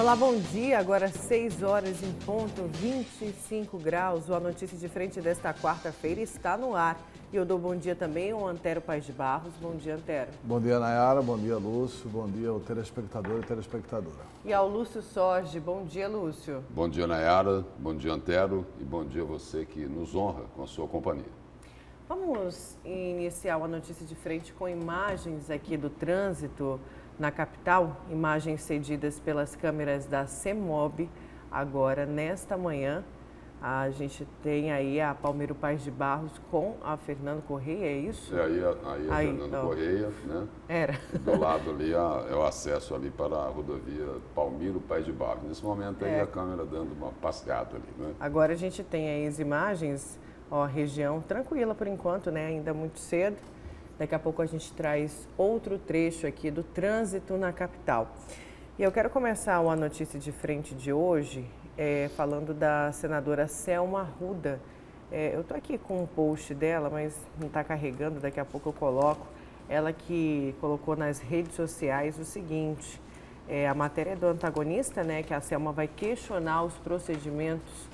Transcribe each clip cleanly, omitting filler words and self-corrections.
Olá, bom dia. Agora 6 horas em ponto, 25 graus. O A Notícia de Frente desta quarta-feira está no ar. E eu dou bom dia também ao Antero Paes de Barros. Bom dia, Antero. Bom dia, Nayara. Bom dia, Lúcio. Bom dia ao telespectador e telespectadora. E ao Lúcio Sorge. Bom dia, Lúcio. Bom dia, Nayara. Bom dia, Antero. E bom dia a você que nos honra com a sua companhia. Vamos iniciar a notícia de frente com imagens aqui do trânsito na capital, imagens cedidas pelas câmeras da CEMOB. Agora, nesta manhã, a gente tem aí a Palmiro Paes de Barros com a Fernando Correia, é isso? Aí a Fernando Correia, né? Era. Do lado ali é o acesso ali para a rodovia Palmiro Paes de Barros. Nesse momento aí a câmera dando uma passeada ali, né? Agora a gente tem aí as imagens, ó, região tranquila por enquanto, né? Ainda muito cedo. Daqui a pouco a gente traz outro trecho aqui do trânsito na capital. E eu quero começar a notícia de frente de hoje falando da senadora Selma Arruda. Eu estou aqui com um post dela, mas não está carregando, daqui a pouco eu coloco. Ela que colocou nas redes sociais o seguinte, a matéria do antagonista, né, que a Selma vai questionar os procedimentos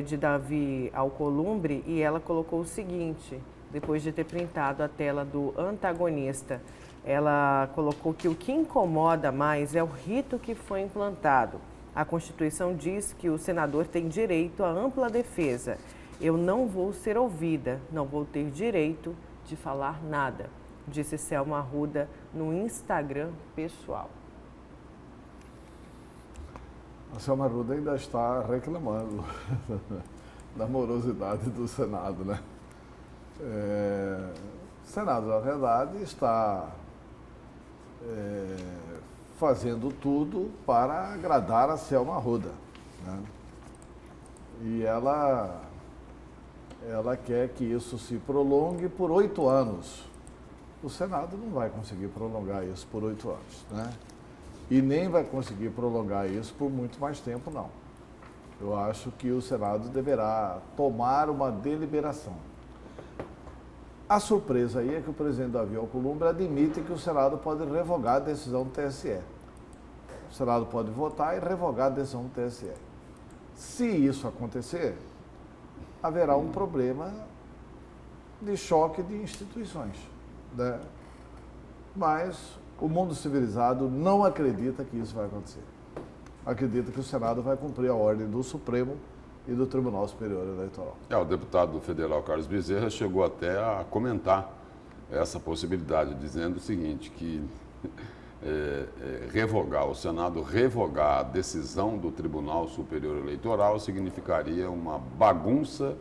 de Davi Alcolumbre, e ela colocou o seguinte, depois de ter printado a tela do antagonista. Ela colocou que o que incomoda mais é o rito que foi implantado. A Constituição diz que o senador tem direito à ampla defesa. Eu não vou ser ouvida, não vou ter direito de falar nada, disse Selma Arruda no Instagram pessoal. A Selma Arruda ainda está reclamando da morosidade do Senado, né? O Senado, na verdade, está fazendo tudo para agradar a Selma Arruda, né? E ela quer que isso se prolongue por 8 anos. O Senado não vai conseguir prolongar isso por 8 anos, né? E nem vai conseguir prolongar isso por muito mais tempo, não. Eu acho que o Senado deverá tomar uma deliberação. A surpresa aí é que o presidente Davi Alcolumbre admite que o Senado pode revogar a decisão do TSE. O Senado pode votar e revogar a decisão do TSE. Se isso acontecer, haverá um problema de choque de instituições, né? Mas o mundo civilizado não acredita que isso vai acontecer. Acredita que o Senado vai cumprir a ordem do Supremo e do Tribunal Superior Eleitoral. O deputado federal Carlos Bezerra chegou até a comentar essa possibilidade, dizendo o seguinte, que o Senado revogar a decisão do Tribunal Superior Eleitoral significaria uma bagunça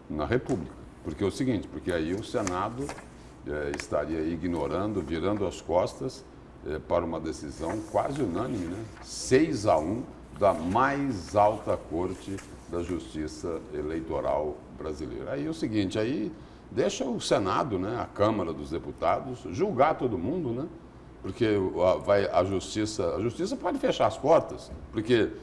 na República. Porque é o seguinte, porque aí o Senado estaria ignorando, virando as costas para uma decisão quase unânime, né? 6-1 da mais alta corte da Justiça Eleitoral brasileira. Aí é o seguinte, aí deixa o Senado, né, a Câmara dos Deputados, julgar todo mundo, né? Porque a Justiça pode fechar as portas, porque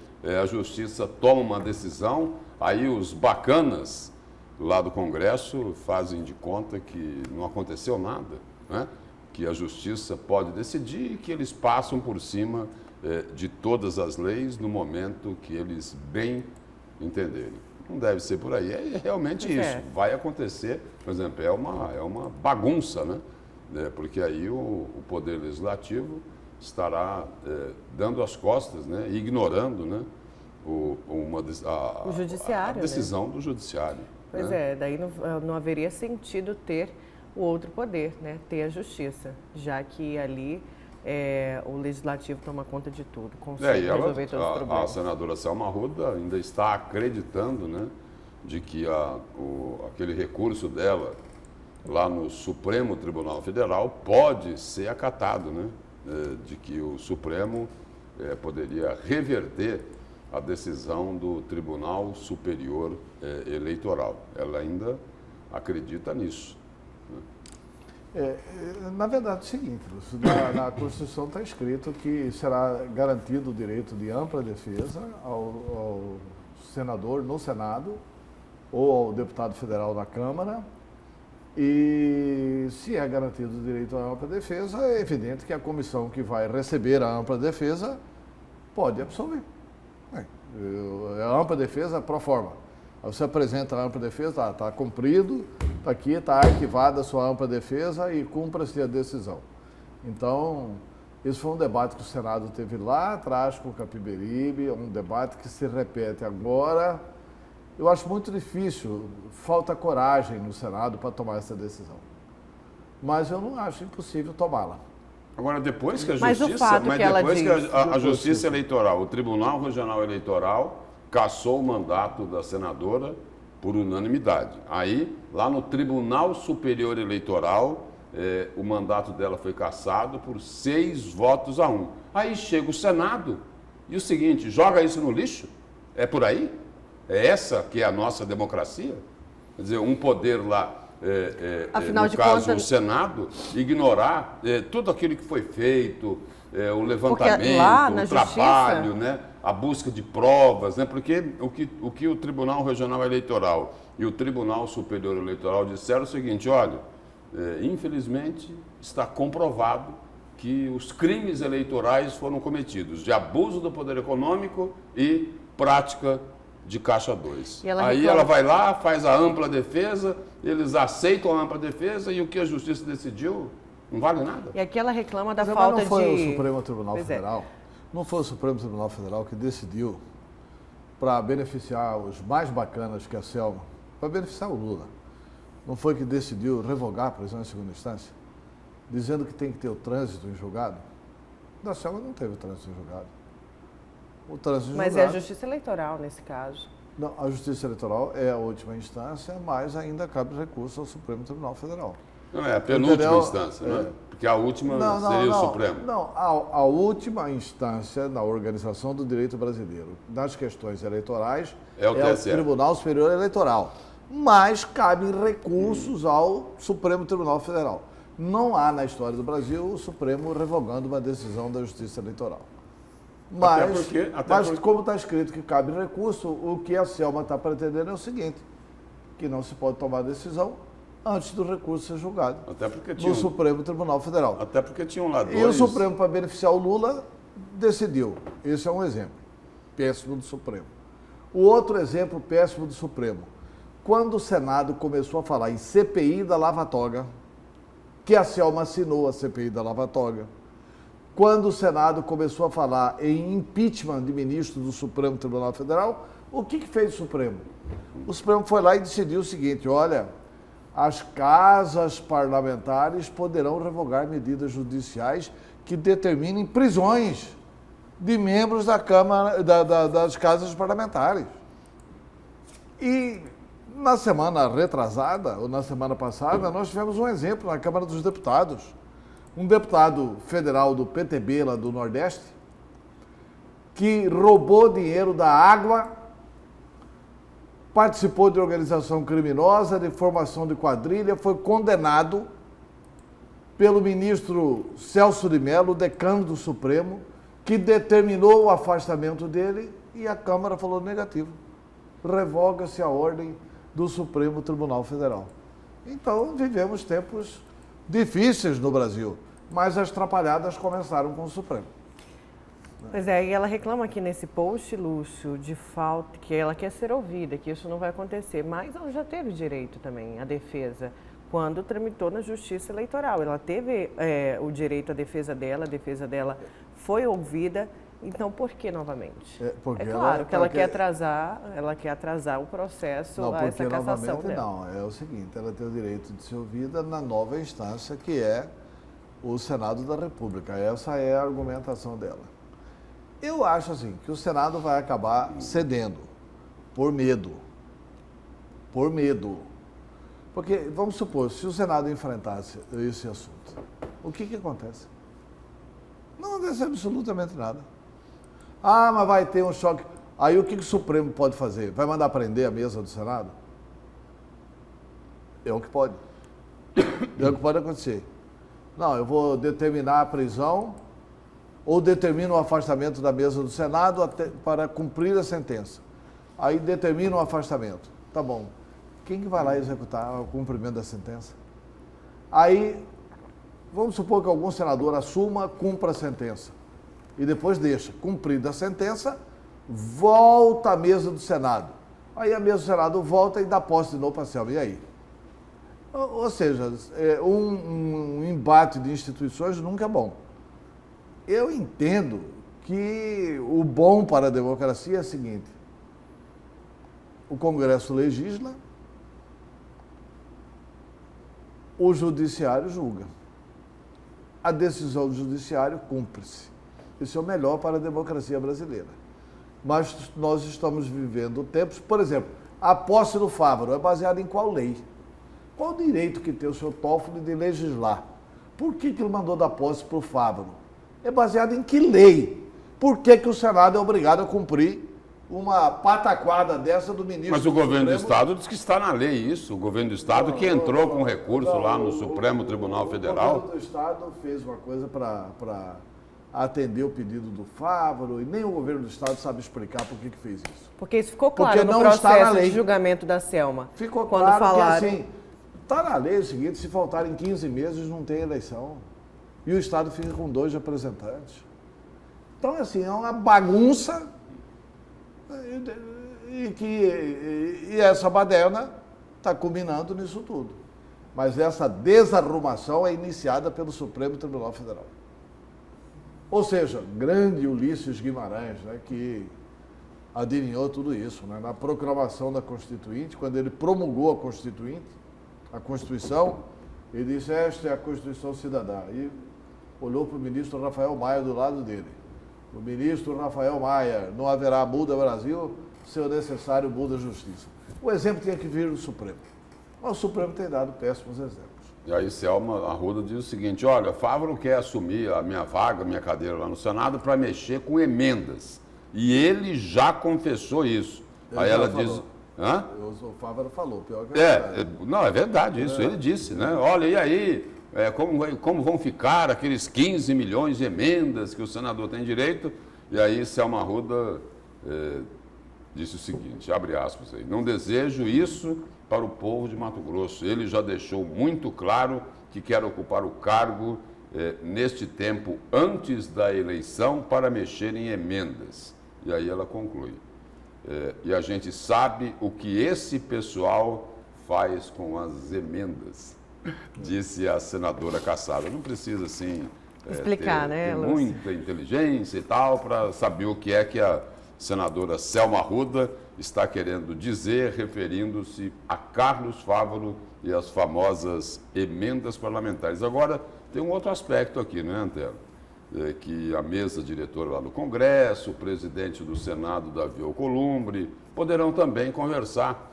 a Justiça toma uma decisão, aí os bacanas lá do Congresso fazem de conta que não aconteceu nada, né? Que a Justiça pode decidir e que eles passam por cima de todas as leis no momento que eles bem entenderem. Não deve ser por aí. É realmente isso. Vai acontecer, por exemplo, é uma bagunça, né? Porque aí o Poder Legislativo estará dando as costas, né? Ignorando, né? O Judiciário, a decisão, né? Do Judiciário. Pois né? Daí não haveria sentido ter o outro poder, né? Ter a Justiça, já que ali o Legislativo toma conta de tudo, consegue resolver todos os problemas. A senadora Selma Arruda ainda está acreditando, né, de que aquele recurso dela lá no Supremo Tribunal Federal pode ser acatado, né, de que o Supremo poderia reverter a decisão do Tribunal Superior Eleitoral. Ela ainda acredita nisso. Na verdade, é o seguinte, na Constituição está escrito que será garantido o direito de ampla defesa ao senador no Senado ou ao deputado federal na Câmara. E se é garantido o direito à ampla defesa, é evidente que a comissão que vai receber a ampla defesa pode absolver. A ampla defesa pro forma. Aí você apresenta a ampla defesa, está cumprido, está aqui, está arquivada a sua ampla defesa e cumpra-se a decisão. Então, esse foi um debate que o Senado teve lá atrás com o Capiberibe, um debate que se repete agora. Eu acho muito difícil, falta coragem no Senado para tomar essa decisão. Mas eu não acho impossível tomá-la. Agora, depois que a Mas Justiça, o fato que ela depois que diz- a Justiça Eleitoral, o Tribunal Regional Eleitoral, cassou o mandato da senadora por unanimidade. Aí, lá no Tribunal Superior Eleitoral, o mandato dela foi cassado por 6-1. Aí chega o Senado e o seguinte, joga isso no lixo? É por aí? É essa que é a nossa democracia? Quer dizer, um poder lá, Afinal no de caso contas- o Senado, ignorar tudo aquilo que foi feito, o levantamento, lá na o Justiça- trabalho, né? A busca de provas, né? Porque o que o Tribunal Regional Eleitoral e o Tribunal Superior Eleitoral disseram é o seguinte, olha, infelizmente está comprovado que os crimes eleitorais foram cometidos de abuso do poder econômico e prática de caixa 2. E ela Aí reclama- ela vai lá, faz a ampla defesa, eles aceitam a ampla defesa e o que a Justiça decidiu não vale nada. E aqui ela reclama da Mas falta não foi de... o Supremo Tribunal Pois é. Federal? Não foi o Supremo Tribunal Federal que decidiu para beneficiar os mais bacanas que a Selma, para beneficiar o Lula? Não foi que decidiu revogar a prisão em segunda instância? Dizendo que tem que ter o trânsito em julgado? Da Selma não teve o trânsito em julgado. O trânsito em Mas é a julgado... Justiça Eleitoral nesse caso. Não, a Justiça Eleitoral é a última instância, mas ainda cabe recurso ao Supremo Tribunal Federal. Não é a penúltima Entendeu? instância, né? Porque a última Não, seria não, o Supremo. Não, a última instância na organização do direito brasileiro, nas questões eleitorais, É o TSE. Tribunal Superior Eleitoral. Mas cabem recursos ao Supremo Tribunal Federal. Não há na história do Brasil o Supremo revogando uma decisão da Justiça Eleitoral. Mas, porque- como está escrito que cabe recurso, o que a Selma está pretendendo é o seguinte, que não se pode tomar decisão antes do recurso ser julgado Até porque tinha, no Supremo Tribunal Federal. até porque tinham lá dois... E o Supremo, para beneficiar o Lula, decidiu. Esse é um exemplo péssimo do Supremo. O outro exemplo péssimo do Supremo, quando o Senado começou a falar em CPI da Lava Toga, que a Selma assinou a CPI da Lava Toga, quando o Senado começou a falar em impeachment de ministro do Supremo Tribunal Federal, o que fez o Supremo? O Supremo foi lá e decidiu o seguinte, olha, as casas parlamentares poderão revogar medidas judiciais que determinem prisões de membros da Câmara, das casas parlamentares. E na semana retrasada, ou na semana passada, nós tivemos um exemplo na Câmara dos Deputados. Um deputado federal do PTB, lá do Nordeste, que roubou dinheiro da água, participou de organização criminosa, de formação de quadrilha, foi condenado pelo ministro Celso de Mello, decano do Supremo, que determinou o afastamento dele e a Câmara falou negativo. Revoga-se a ordem do Supremo Tribunal Federal. Então, vivemos tempos difíceis no Brasil, mas as atrapalhadas começaram com o Supremo. Pois é, e ela reclama aqui nesse post, Lúcio, de falta, que ela quer ser ouvida, que isso não vai acontecer, mas ela já teve direito também à defesa, quando tramitou na Justiça Eleitoral. Ela teve o direito à defesa dela foi ouvida, então por que novamente? Porque claro que ela quer atrasar o processo, Não, a essa porque cassação novamente dela. não. É o seguinte, ela tem o direito de ser ouvida na nova instância, que é o Senado da República. Essa é a argumentação dela. Eu acho assim, que o Senado vai acabar cedendo, por medo. Por medo. Porque, vamos supor, se o Senado enfrentasse esse assunto, o que acontece? Não acontece absolutamente nada. Ah, mas vai ter um choque. Aí o que o Supremo pode fazer? Vai mandar prender a mesa do Senado? É o que pode. É o que pode acontecer. Não, eu vou determinar a prisão ou determino o afastamento da mesa do Senado para cumprir a sentença. Aí determina o afastamento. Tá bom. Quem que vai lá executar o cumprimento da sentença? Aí, vamos supor que algum senador assuma, cumpra a sentença. e depois deixa. Cumprida a sentença, volta à mesa do Senado. Aí a mesa do Senado volta e dá posse de novo para a Selma. E aí? Ou seja, um embate de instituições nunca é bom. Eu entendo que o bom para a democracia é o seguinte: o Congresso legisla, o Judiciário julga. A decisão do Judiciário cumpre-se. Isso é o melhor para a democracia brasileira. Mas nós estamos vivendo tempos, por exemplo, a posse do Fávaro é baseada em qual lei? Qual o direito que tem o senhor Toffoli de legislar? Por que ele mandou dar posse para o Fávaro? É baseado em que lei? Por que o Senado é obrigado a cumprir uma pataquada dessa do ministro? Mas o governo do Estado diz que está na lei isso. O governo do Estado que entrou com recurso lá no Supremo Tribunal Federal. O governo do Estado fez uma coisa para atender o pedido do Fávaro, e nem o governo do Estado sabe explicar por que fez isso. Porque isso ficou claro Porque no não está na processo lei. de julgamento da Selma. Ficou quando claro falaram... que assim, está na lei o seguinte: se faltarem 15 meses não tem eleição. E o Estado fica com 2 representantes. Então, assim, é uma bagunça e essa baderna está culminando nisso tudo. Mas essa desarrumação é iniciada pelo Supremo Tribunal Federal. Ou seja, grande Ulisses Guimarães, né, que adivinhou tudo isso, né, na proclamação da Constituinte, quando ele promulgou a Constituição, ele disse: esta é a Constituição Cidadã. E olhou para o ministro Rafael Maia do lado dele. O ministro Rafael Maia: não haverá muda Brasil, se o necessário muda a justiça. O exemplo tinha que vir do Supremo. Mas o Supremo tem dado péssimos exemplos. E aí Selma Arruda diz o seguinte: olha, Fávaro quer assumir a minha vaga, a minha cadeira lá no Senado para mexer com emendas. E ele já confessou isso. Aí ela diz... Hã? O Fávaro falou, pior que é verdade. Não, é verdade isso, ele disse, né? Olha, e aí, como vão ficar aqueles 15 milhões de emendas que o senador tem direito? E aí Selma Arruda disse o seguinte, abre aspas aí: não desejo isso para o povo de Mato Grosso. Ele já deixou muito claro que quer ocupar o cargo neste tempo antes da eleição para mexer em emendas. E aí ela conclui: e a gente sabe o que esse pessoal faz com as emendas, disse a senadora Cassada. Não precisa, assim, explicar, ter muita inteligência e tal para saber o que é que a senadora Selma Arruda está querendo dizer, referindo-se a Carlos Fávaro e as famosas emendas parlamentares. Agora, tem um outro aspecto aqui, não é, Antero? Que a mesa diretora lá do Congresso, o presidente do Senado, Davi Alcolumbre, poderão também conversar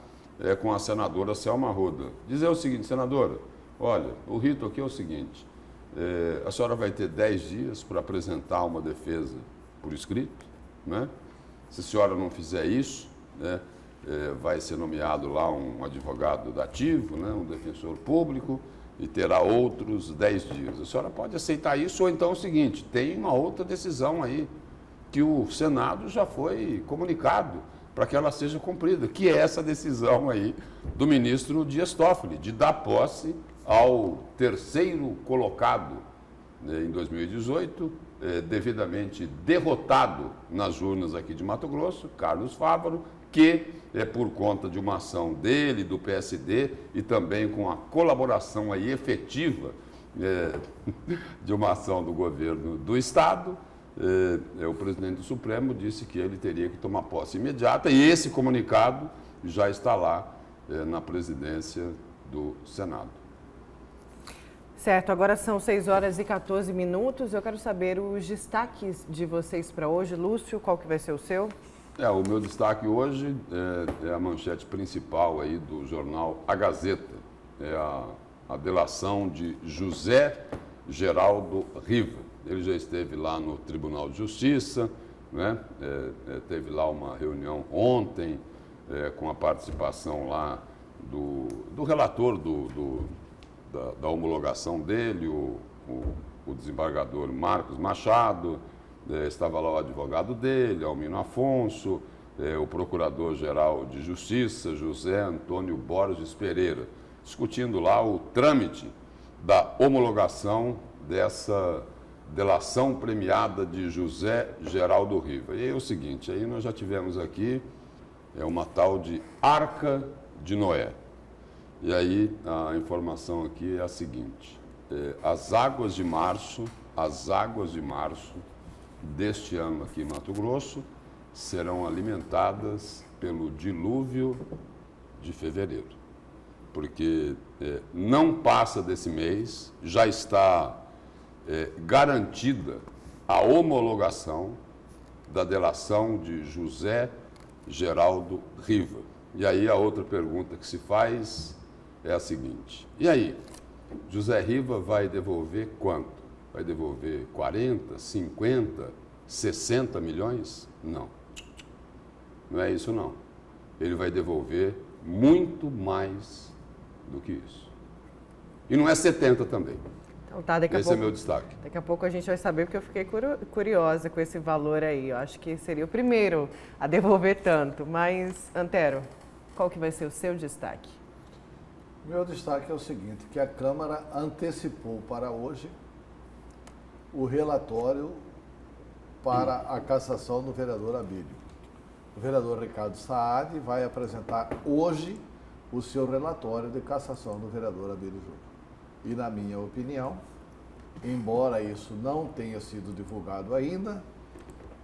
com a senadora Selma Arruda. Dizer o seguinte: senadora, olha, o rito aqui é o seguinte: a senhora vai ter 10 dias para apresentar uma defesa por escrito, né? Se a senhora não fizer isso, né, vai ser nomeado lá um advogado dativo, né, um defensor público, e terá outros 10 dias. A senhora pode aceitar isso, ou então é o seguinte: tem uma outra decisão aí, que o Senado já foi comunicado para que ela seja cumprida, que é essa decisão aí do ministro Dias Toffoli, de dar posse ao terceiro colocado, né, em 2018, devidamente derrotado nas urnas aqui de Mato Grosso, Carlos Fávaro, que por conta de uma ação dele, do PSD, e também com a colaboração aí efetiva de uma ação do governo do Estado, o presidente do Supremo disse que ele teria que tomar posse imediata, e esse comunicado já está lá na presidência do Senado. Certo, agora são 6 horas e 14 minutos. Eu quero saber os destaques de vocês para hoje. Lúcio, qual que vai ser o seu? O meu destaque hoje é a manchete principal aí do jornal A Gazeta. É a delação de José Geraldo Riva. Ele já esteve lá no Tribunal de Justiça, né? Teve lá uma reunião ontem com a participação lá do relator da homologação dele, o desembargador Marcos Machado. Estava lá o advogado dele, Almino Afonso, o procurador-geral de Justiça, José Antônio Borges Pereira, discutindo lá o trâmite da homologação dessa delação premiada de José Geraldo Riva. E aí é o seguinte, aí nós já tivemos aqui uma tal de Arca de Noé. E aí a informação aqui é a seguinte, as águas de março deste ano aqui em Mato Grosso serão alimentadas pelo dilúvio de fevereiro, porque não passa desse mês, já está garantida a homologação da delação de José Geraldo Riva. E aí a outra pergunta que se faz é a seguinte, e aí, José Riva vai devolver quanto? Vai devolver 40, 50, 60 milhões? Não. Não é isso não. Ele vai devolver muito mais do que isso. E não é 70 também. Então, tá, daqui a Esse pouco, é meu destaque. Daqui a pouco a gente vai saber, porque eu fiquei curiosa com esse valor aí. Eu acho que seria o primeiro a devolver tanto. Mas, Antero, qual que vai ser o seu destaque? Meu destaque é o seguinte, que a Câmara antecipou para hoje o relatório para a cassação do vereador Abílio. O vereador Ricardo Saad vai apresentar hoje o seu relatório de cassação do vereador Abílio Júnior. E, na minha opinião, embora isso não tenha sido divulgado ainda,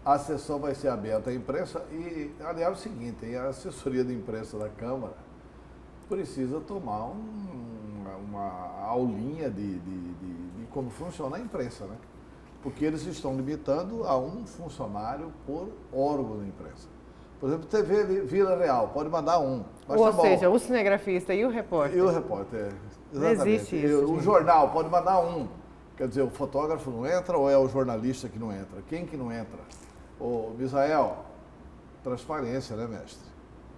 a sessão vai ser aberta à imprensa e, aliás, é o seguinte, a assessoria de imprensa da Câmara precisa tomar uma aulinha de como funciona a imprensa, né? Porque eles estão limitando a um funcionário por órgão da imprensa. Por exemplo, TV Vila Real, pode mandar um. Ou seja, o cinegrafista e o repórter. E o repórter, exatamente. Não existe isso, o jornal, pode mandar um. Quer dizer, o fotógrafo não entra ou é o jornalista que não entra? Quem que não entra? Ô, Misael, transparência, né, mestre?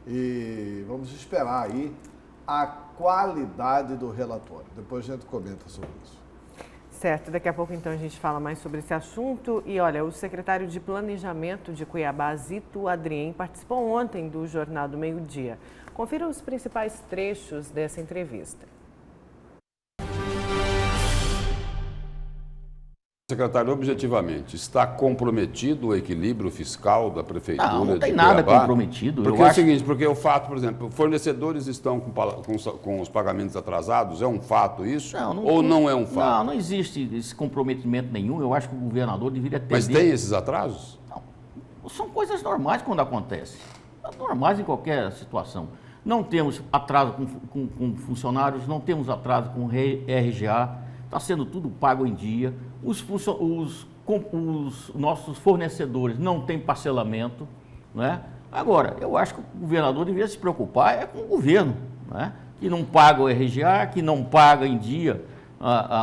E vamos esperar aí a qualidade do relatório. Depois a gente comenta sobre isso. Certo, daqui a pouco então a gente fala mais sobre esse assunto. E olha, o secretário de Planejamento de Cuiabá, Zito Adrien, participou ontem do Jornal do Meio-Dia. Confira os principais trechos dessa entrevista. Secretário, objetivamente, está comprometido o equilíbrio fiscal da Prefeitura de Cuiabá? Não tem nada comprometido. Porque é o seguinte, porque o fato, por exemplo, fornecedores estão com os pagamentos atrasados, é um fato isso? Ou não é um fato? Não existe esse comprometimento nenhum. Eu acho que o governador deveria ter... Mas tem esses atrasos? Não, são coisas normais quando acontecem. Normais em qualquer situação. Não temos atraso com funcionários, não temos atraso com RGA, está sendo tudo pago em dia. Os nossos fornecedores não têm parcelamento, né? Agora, eu acho que o governador deveria se preocupar com o governo, né? Que não paga o RGA, que não paga em dia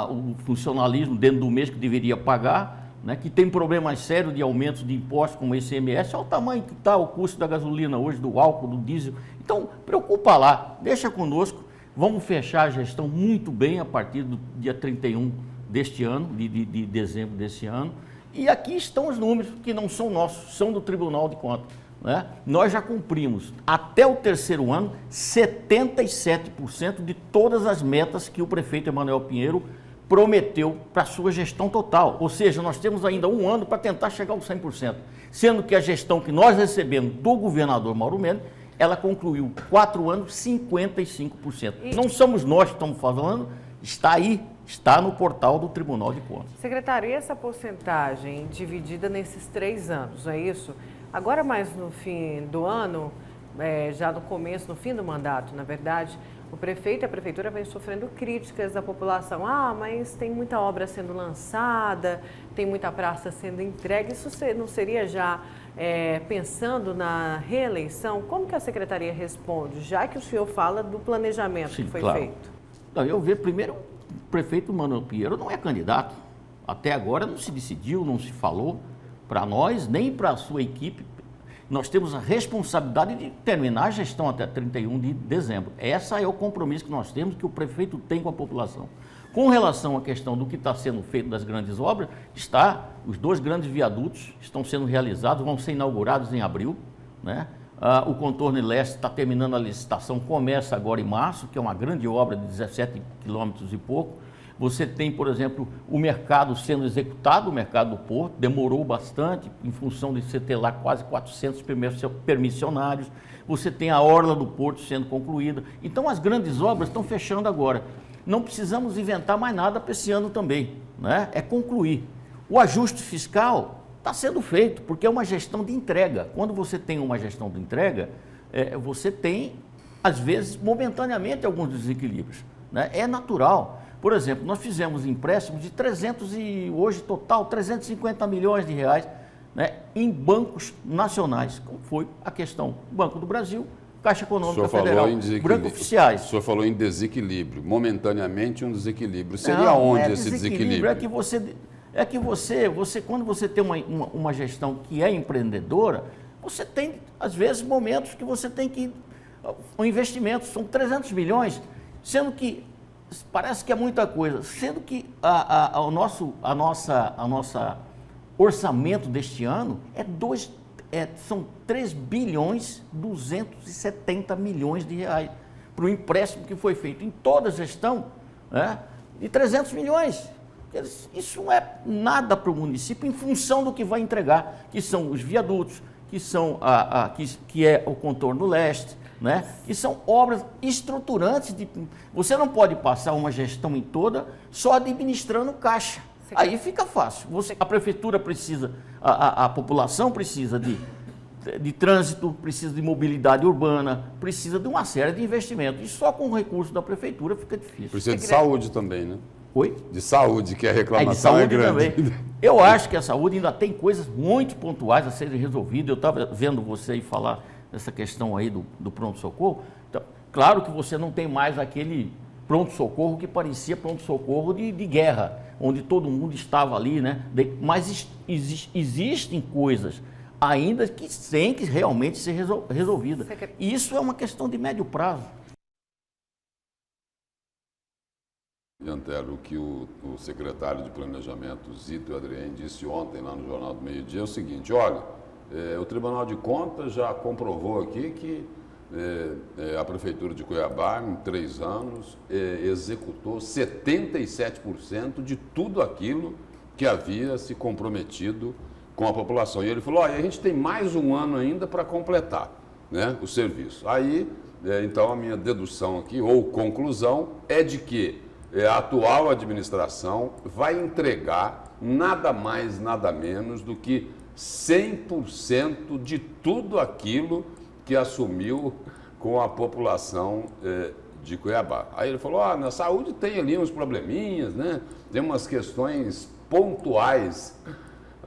o funcionalismo dentro do mês que deveria pagar, né? Que tem problemas sérios de aumentos de impostos como o ICMS, olha o tamanho que está o custo da gasolina hoje, do álcool, do diesel. Então, preocupa lá, deixa conosco, vamos fechar a gestão muito bem a partir do dia 31 deste ano, de dezembro desse ano. E aqui estão os números, que não são nossos, são do Tribunal de Contas, né? Nós já cumprimos, até o terceiro ano, 77% de todas as metas que o prefeito Emanuel Pinheiro prometeu para a sua gestão total. Ou seja, nós temos ainda um ano para tentar chegar aos 100%. Sendo que a gestão que nós recebemos do governador Mauro Mendes, ela concluiu 4 anos, 55%. Não somos nós que estamos falando, está aí, está no portal do Tribunal de Contas. Secretário, e essa porcentagem dividida nesses 3 anos, não é isso? Agora, mais no fim do ano, já no começo, no fim do mandato, na verdade, o prefeito e a prefeitura vêm sofrendo críticas da população. Ah, mas tem muita obra sendo lançada, tem muita praça sendo entregue. Isso não seria já pensando na reeleição? Como que a secretaria responde, já que o senhor fala do planejamento que foi feito? Não, eu vejo primeiro, o prefeito Manuel Pinheiro não é candidato. Até agora não se decidiu, não se falou para nós, nem para a sua equipe. Nós temos a responsabilidade de terminar a gestão até 31 de dezembro. Esse é o compromisso que nós temos, que o prefeito tem com a população. Com relação à questão do que está sendo feito das grandes obras, os 2 grandes viadutos estão sendo realizados, vão ser inaugurados em abril, né? O contorno leste está terminando a licitação, começa agora em março, que é uma grande obra de 17 quilômetros e pouco. Você tem, por exemplo, o mercado sendo executado, o mercado do porto, demorou bastante, em função de você ter lá quase 400 permissionários. Você tem a orla do porto sendo concluída. Então, as grandes obras estão fechando agora. Não precisamos inventar mais nada para esse ano também, né? É concluir. O ajuste fiscal está sendo feito, porque é uma gestão de entrega. Quando você tem uma gestão de entrega, você tem, às vezes, momentaneamente, alguns desequilíbrios, né? É natural. Por exemplo, nós fizemos empréstimos de hoje total, 350 milhões de reais, né, em bancos nacionais, como foi a questão do Banco do Brasil, Caixa Econômica Federal, bancos oficiais. O senhor falou em desequilíbrio, momentaneamente um desequilíbrio. Seria onde esse desequilíbrio? É que você quando você tem uma gestão que é empreendedora, você tem, às vezes, momentos que você tem que... O investimento são 300 milhões, sendo que parece que é muita coisa, sendo que o nosso orçamento deste ano são 3 bilhões 270 milhões de reais para o empréstimo que foi feito em toda a gestão, né, de 300 milhões. Isso não é nada para o município em função do que vai entregar, que são os viadutos, que é o contorno leste, né? Que são obras estruturantes. Você não pode passar uma gestão em toda só administrando caixa. Aí fica fácil. A prefeitura precisa, a população precisa de trânsito, precisa de mobilidade urbana, precisa de uma série de investimentos. E só com o recurso da prefeitura fica difícil. Precisa de saúde também, né? Oi? De saúde, que a reclamação de saúde grande. Também. Eu acho que a saúde ainda tem coisas muito pontuais a serem resolvidas. Eu estava vendo você aí falar dessa questão aí do pronto-socorro. Então, claro que você não tem mais aquele pronto-socorro que parecia pronto-socorro de guerra, onde todo mundo estava ali, né? Mas existem coisas ainda que têm que realmente ser resolvidas. E isso é uma questão de médio prazo. Antero, o que o secretário de Planejamento, Zito Adrien, disse ontem lá no Jornal do Meio-Dia é o seguinte: olha, o Tribunal de Contas já comprovou aqui que a Prefeitura de Cuiabá, em 3 anos, executou 77% de tudo aquilo que havia se comprometido com a população. E ele falou: olha, a gente tem mais um ano ainda para completar, né, o serviço. Aí, então, a minha dedução aqui, ou conclusão, é de que a atual administração vai entregar nada mais, nada menos do que 100% de tudo aquilo que assumiu com a população de Cuiabá. Aí ele falou: na saúde tem ali uns probleminhas, né? Tem umas questões pontuais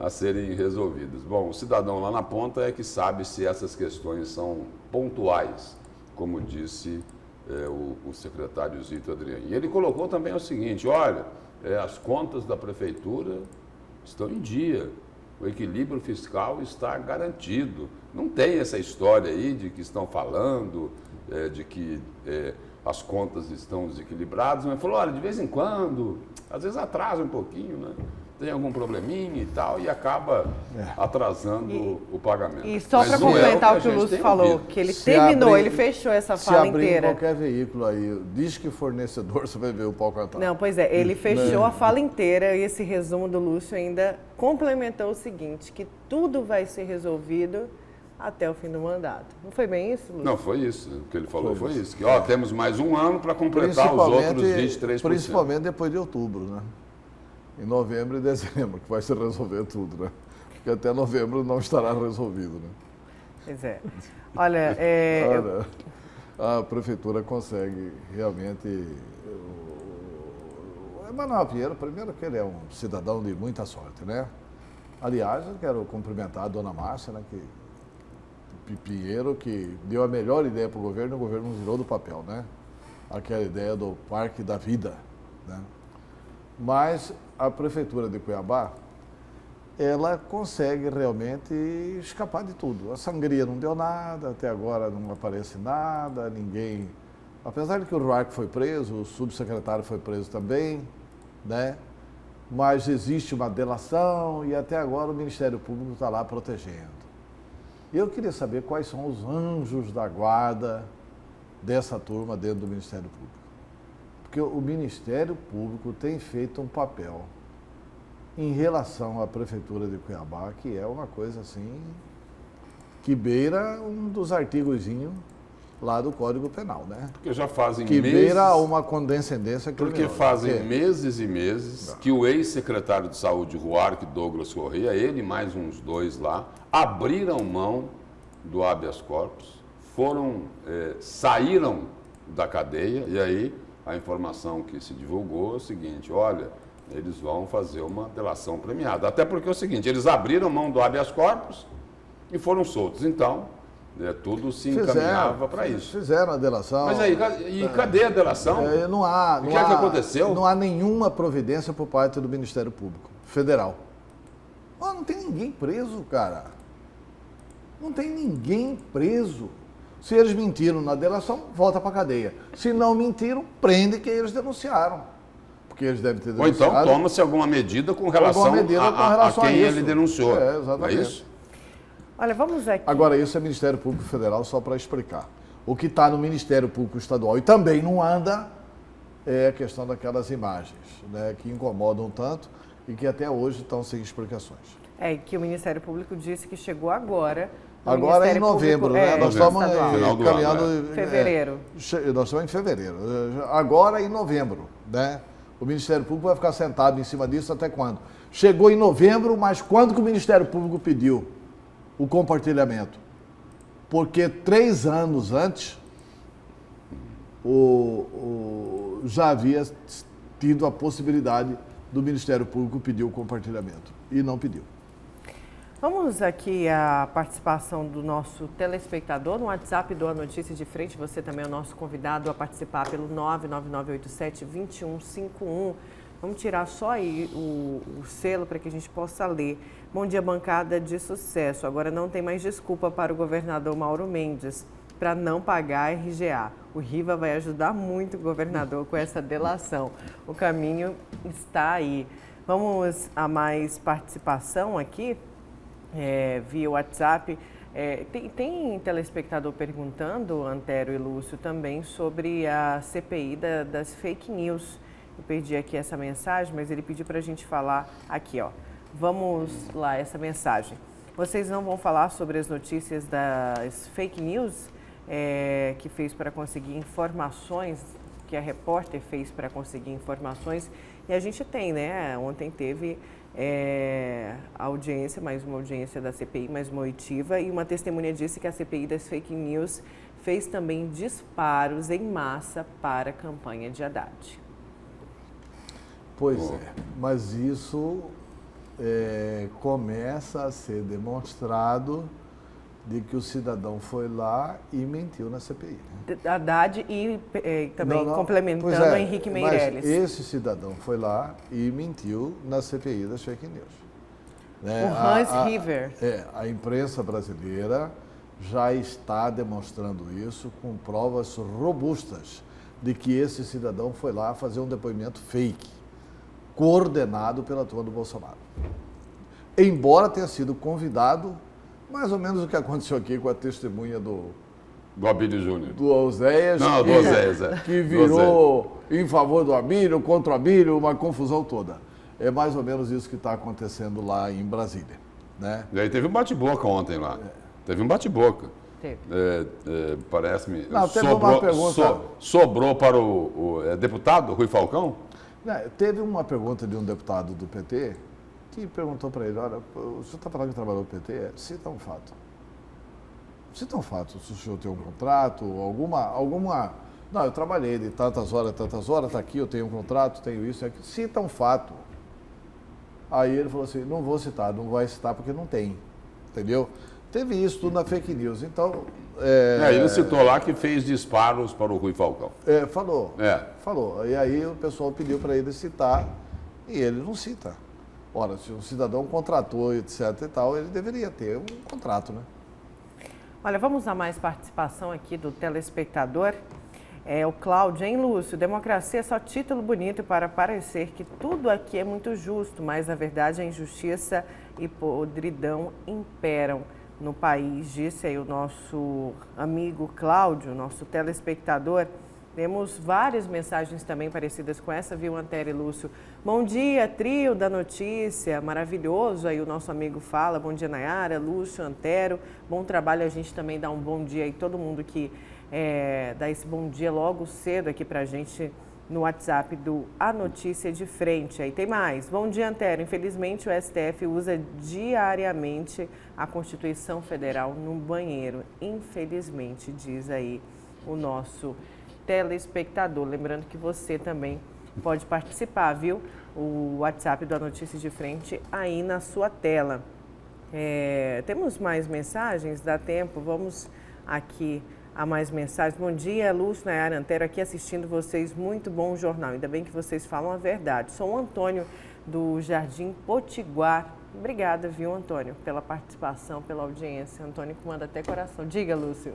a serem resolvidas. Bom, o cidadão lá na ponta é que sabe se essas questões são pontuais, como disse o secretário Zito Adrien. E ele colocou também o seguinte: olha, as contas da prefeitura estão em dia, o equilíbrio fiscal está garantido. Não tem essa história aí de que estão falando, de que as contas estão desequilibradas, mas falou: olha, de vez em quando, às vezes atrasa um pouquinho, né? Tem algum probleminha e tal, e acaba atrasando o pagamento. E só para complementar o que o Lúcio falou, que ele terminou, ele fechou essa fala inteira. Se abrir qualquer veículo aí, diz que fornecedor, você vai ver o pau cantar. Não, pois é, ele fechou a fala inteira e esse resumo do Lúcio ainda complementou o seguinte, que tudo vai ser resolvido até o fim do mandato. Não foi bem isso, Lúcio? Não, foi isso. O que ele falou foi isso. Que temos mais um ano para completar os outros 23%. Principalmente depois de outubro, né? Em novembro e dezembro, que vai se resolver tudo, né? Porque até novembro não estará resolvido, né? Pois é. Olha, a prefeitura consegue realmente... O Emanuel Pinheiro, primeiro que ele é um cidadão de muita sorte, né? Aliás, eu quero cumprimentar a dona Márcia, né? Pinheiro, que deu a melhor ideia para o governo não tirou do papel, né? Aquela ideia do Parque da Vida, né? Mas a Prefeitura de Cuiabá, ela consegue realmente escapar de tudo. A sangria não deu nada, até agora não aparece nada, ninguém... Apesar de que o Ruark foi preso, o subsecretário foi preso também, né? Mas existe uma delação e até agora o Ministério Público está lá protegendo. Eu queria saber quais são os anjos da guarda dessa turma dentro do Ministério Público. Porque o Ministério Público tem feito um papel em relação à Prefeitura de Cuiabá, que é uma coisa assim, que beira um dos artigozinhos lá do Código Penal, né? Porque já fazem Que meses... beira uma condescendência criminosa. Porque fazem meses e meses que o ex-secretário de Saúde, Ruarque Douglas Corrêa, ele e mais uns 2 lá, abriram mão do habeas corpus, saíram da cadeia, e aí a informação que se divulgou é o seguinte: olha, eles vão fazer uma delação premiada. Até porque é o seguinte, eles abriram mão do habeas corpus e foram soltos. Então, tudo se encaminhava para isso. Fizeram a delação. Mas aí, cadê a delação? Não há, O que é que aconteceu? Não há nenhuma providência por parte do Ministério Público Federal. Não tem ninguém preso, cara. Não tem ninguém preso. Se eles mentiram na delação, volta para a cadeia. Se não mentiram, prende quem eles denunciaram. Porque eles devem ter denunciado. Ou então toma-se alguma medida com relação a quem ele denunciou. Exatamente. Não é isso? Olha, vamos aqui. Agora, isso é Ministério Público Federal, só para explicar. O que está no Ministério Público Estadual e também não anda é a questão daquelas imagens, né, que incomodam tanto e que até hoje estão sem explicações. Que o Ministério Público disse que chegou agora. Agora é em novembro, né? Nós estamos caminhando em fevereiro. Nós estamos em fevereiro. Agora em novembro, né? O Ministério Público vai ficar sentado em cima disso até quando? Chegou em novembro, mas quando que o Ministério Público pediu o compartilhamento? Porque 3 anos antes já havia tido a possibilidade do Ministério Público pedir o compartilhamento e não pediu. Vamos aqui à participação do nosso telespectador no WhatsApp do A Notícia de Frente. Você também é o nosso convidado a participar pelo 99987-2151. Vamos tirar só aí o selo para que a gente possa ler. Bom dia, bancada de sucesso. Agora não tem mais desculpa para o governador Mauro Mendes para não pagar a RGA. O Riva vai ajudar muito o governador com essa delação. O caminho está aí. Vamos a mais participação aqui. Via WhatsApp. Tem telespectador perguntando, Antero e Lúcio, também sobre a CPI das fake news. Eu perdi aqui essa mensagem, mas ele pediu para a gente falar aqui, ó. Vamos lá, essa mensagem. Vocês não vão falar sobre as notícias das fake news que fez para conseguir informações, que a repórter fez para conseguir informações. E a gente tem, né? Ontem teve audiência, mais uma audiência da CPI, mais uma oitiva, e uma testemunha disse que a CPI das fake news fez também disparos em massa para a campanha de Haddad. Pois mas isso começa a ser demonstrado de que o cidadão foi lá e mentiu na CPI. Né? Haddad e também complementando Henrique Meirelles. Mas esse cidadão foi lá e mentiu na CPI das fake news. Né? O Hans River. A imprensa brasileira já está demonstrando isso com provas robustas de que esse cidadão foi lá fazer um depoimento fake, coordenado pela turma do Bolsonaro. Embora tenha sido convidado, mais ou menos o que aconteceu aqui com a testemunha do Abílio Júnior. Do Oséias. Não, do Oséias, que virou em favor do Abílio, contra o Abílio, uma confusão toda. É mais ou menos isso que está acontecendo lá em Brasília. Né? E aí teve um bate-boca ontem lá. Teve um bate-boca. Parece-me. Não, teve uma pergunta. Sobrou para o deputado Rui Falcão? Teve uma pergunta de um deputado do PT que perguntou para ele: olha, o senhor está falando que trabalhou no PT? Cita um fato. Cita um fato. Se o senhor tem um contrato, alguma... Não, eu trabalhei de tantas horas, está aqui, eu tenho um contrato, tenho isso e aquilo. Cita um fato. Aí ele falou assim: não vou citar, não vai citar porque não tem. Entendeu? Teve isso tudo na fake news. Então... ele citou lá que fez disparos para o Rui Falcão. Falou. Falou. E aí o pessoal pediu para ele citar e ele não cita. Ora, se o cidadão contratou, etc e tal, ele deveria ter um contrato, né? Olha, vamos a mais participação aqui do telespectador. O Cláudio, hein, Lúcio? Democracia é só título bonito para parecer que tudo aqui é muito justo, mas na verdade a injustiça e podridão imperam no país, disse aí o nosso amigo Cláudio, nosso telespectador. Temos várias mensagens também parecidas com essa, viu, Antero e Lúcio? Bom dia, trio da notícia, maravilhoso, aí o nosso amigo fala. Bom dia, Nayara, Lúcio, Antero, bom trabalho. A gente também dá um bom dia aí, todo mundo que dá esse bom dia logo cedo aqui pra gente no WhatsApp do A Notícia de Frente. Aí tem mais. Bom dia, Antero. Infelizmente, o STF usa diariamente a Constituição Federal no banheiro. Infelizmente, diz aí o nosso telespectador. Lembrando que você também pode participar, viu? O WhatsApp do A Notícia de Frente aí na sua tela. Temos mais mensagens? Dá tempo? Vamos aqui a mais mensagens. Bom dia, Lúcio, Nayara, Antero, aqui assistindo vocês. Muito bom jornal. Ainda bem que vocês falam a verdade. Sou o Antônio do Jardim Potiguar. Obrigada, viu, Antônio, pela participação, pela audiência. Antônio que manda até coração. Diga, Lúcio.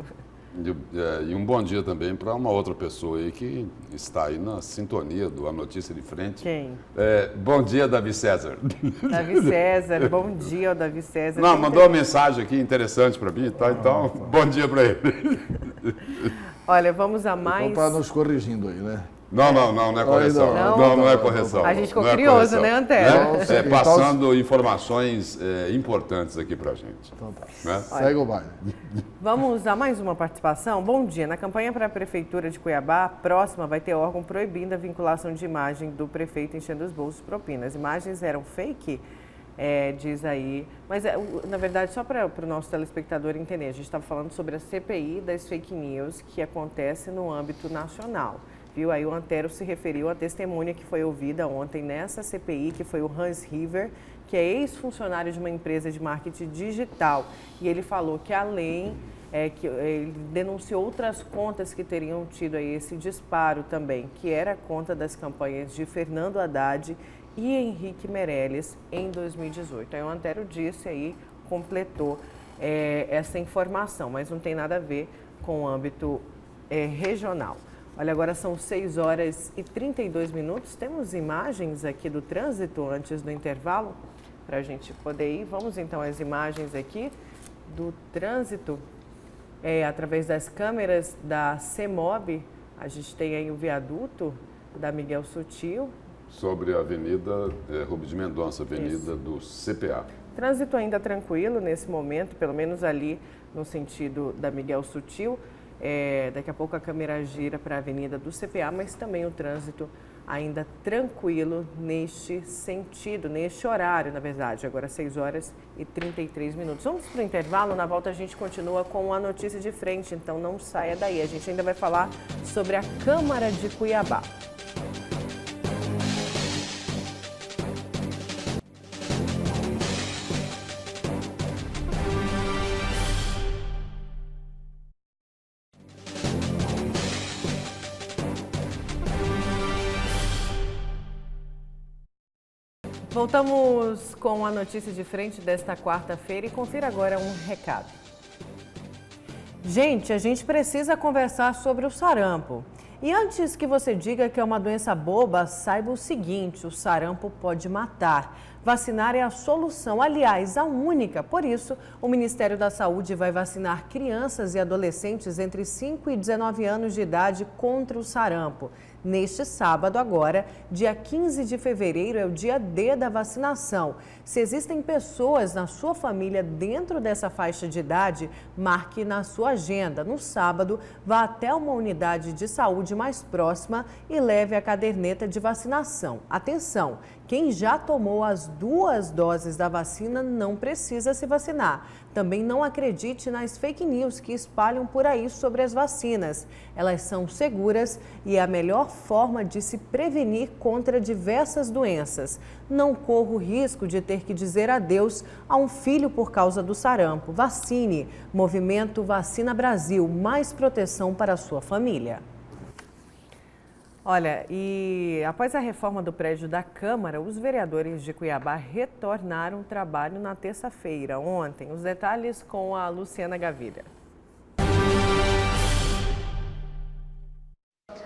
E um bom dia também para uma outra pessoa aí que está aí na sintonia do A Notícia de Frente. Quem? Bom dia, Davi César. Davi César, bom dia, Davi César. Não, mandou uma mensagem aqui interessante para mim, tá? Então, bom dia para ele. Olha, vamos a mais... Então tá nos corrigindo aí, né? Não é correção. Não é correção. A gente ficou Não é curioso, correção. né, Antero? Né? Passando informações importantes aqui pra gente. Então tá. Né? Segue o baile. Vamos a mais uma participação? Bom dia. Na campanha para a Prefeitura de Cuiabá, a próxima vai ter órgão proibindo a vinculação de imagem do prefeito enchendo os bolsos propina. As imagens eram fake? Diz aí. Mas, na verdade, só para o nosso telespectador entender, a gente estava falando sobre a CPI das fake news que acontece no âmbito nacional. Viu? Aí o Antero se referiu à testemunha que foi ouvida ontem nessa CPI, que foi o Hans River, que é ex-funcionário de uma empresa de marketing digital. E ele falou que além, que ele denunciou outras contas que teriam tido aí esse disparo também, que era a conta das campanhas de Fernando Haddad e Henrique Meirelles em 2018. Aí o Antero disse aí, completou essa informação, mas não tem nada a ver com o âmbito regional. Olha, agora são 6 horas e 32 minutos. Temos imagens aqui do trânsito antes do intervalo para a gente poder ir. Vamos então às imagens aqui do trânsito através das câmeras da CEMOB. A gente tem aí o viaduto da Miguel Sutil. Sobre a Avenida Rubens de Mendonça, Avenida do CPA. Trânsito ainda tranquilo nesse momento, pelo menos ali no sentido da Miguel Sutil. Daqui a pouco a câmera gira para a Avenida do CPA, mas também o trânsito ainda tranquilo neste sentido, neste horário, na verdade. Agora 6 horas e 33 minutos. Vamos para o intervalo, na volta a gente continua com a notícia de frente, então não saia daí. A gente ainda vai falar sobre a Câmara de Cuiabá. Voltamos com a notícia de frente desta quarta-feira e confira agora um recado. Gente, a gente precisa conversar sobre o sarampo. E antes que você diga que é uma doença boba, saiba o seguinte, o sarampo pode matar. Vacinar é a solução, aliás, a única. Por isso, o Ministério da Saúde vai vacinar crianças e adolescentes entre 5 e 19 anos de idade contra o sarampo. Neste sábado, agora, dia 15 de fevereiro, é o dia D da vacinação. Se existem pessoas na sua família dentro dessa faixa de idade, marque na sua agenda. No sábado, vá até uma unidade de saúde mais próxima e leve a caderneta de vacinação. Atenção! Quem já tomou as 2 doses da vacina não precisa se vacinar. Também não acredite nas fake news que espalham por aí sobre as vacinas. Elas são seguras e é a melhor forma de se prevenir contra diversas doenças. Não corra o risco de ter que dizer adeus a um filho por causa do sarampo. Vacine. Movimento Vacina Brasil. Mais proteção para a sua família. Olha, e após a reforma do prédio da Câmara, os vereadores de Cuiabá retornaram ao trabalho na terça-feira, ontem. Os detalhes com a Luciana Gaviria.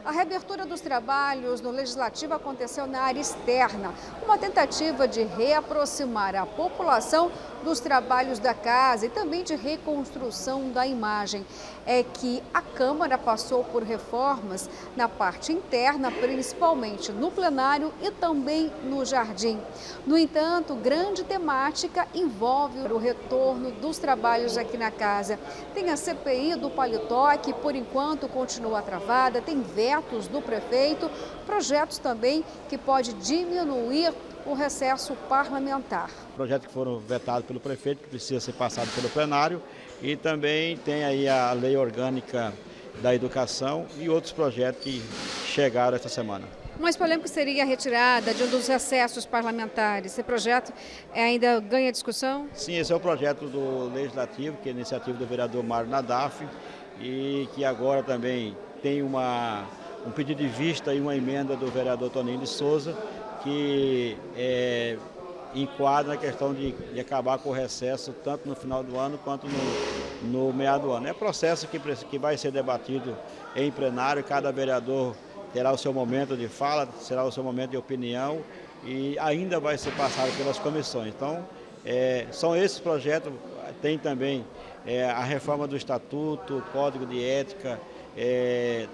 A reabertura abertura dos trabalhos no Legislativo aconteceu na área externa, uma tentativa de reaproximar a população dos trabalhos da casa e também de reconstrução da imagem. É que a Câmara passou por reformas na parte interna, principalmente no plenário e também no jardim. No entanto, grande temática envolve o retorno dos trabalhos aqui na casa. Tem a CPI do paletó, que por enquanto continua travada, tem vetos do prefeito, projetos também que pode diminuir o recesso parlamentar. Projetos que foram vetados pelo prefeito, que precisa ser passado pelo plenário, e também tem aí a lei orgânica da educação e outros projetos que chegaram esta semana. O mais polêmico seria a retirada de um dos recessos parlamentares. Esse projeto ainda ganha discussão? Sim, esse é o projeto do Legislativo, que é a iniciativa do vereador Mário Nadaf, e que agora também tem um pedido de vista e uma emenda do vereador Toninho de Souza, que enquadra a questão de acabar com o recesso tanto no final do ano quanto no meado do ano. É processo que vai ser debatido em plenário, cada vereador terá o seu momento de fala, será o seu momento de opinião e ainda vai ser passado pelas comissões. Então, são esses projetos, tem também a reforma do Estatuto, o Código de Ética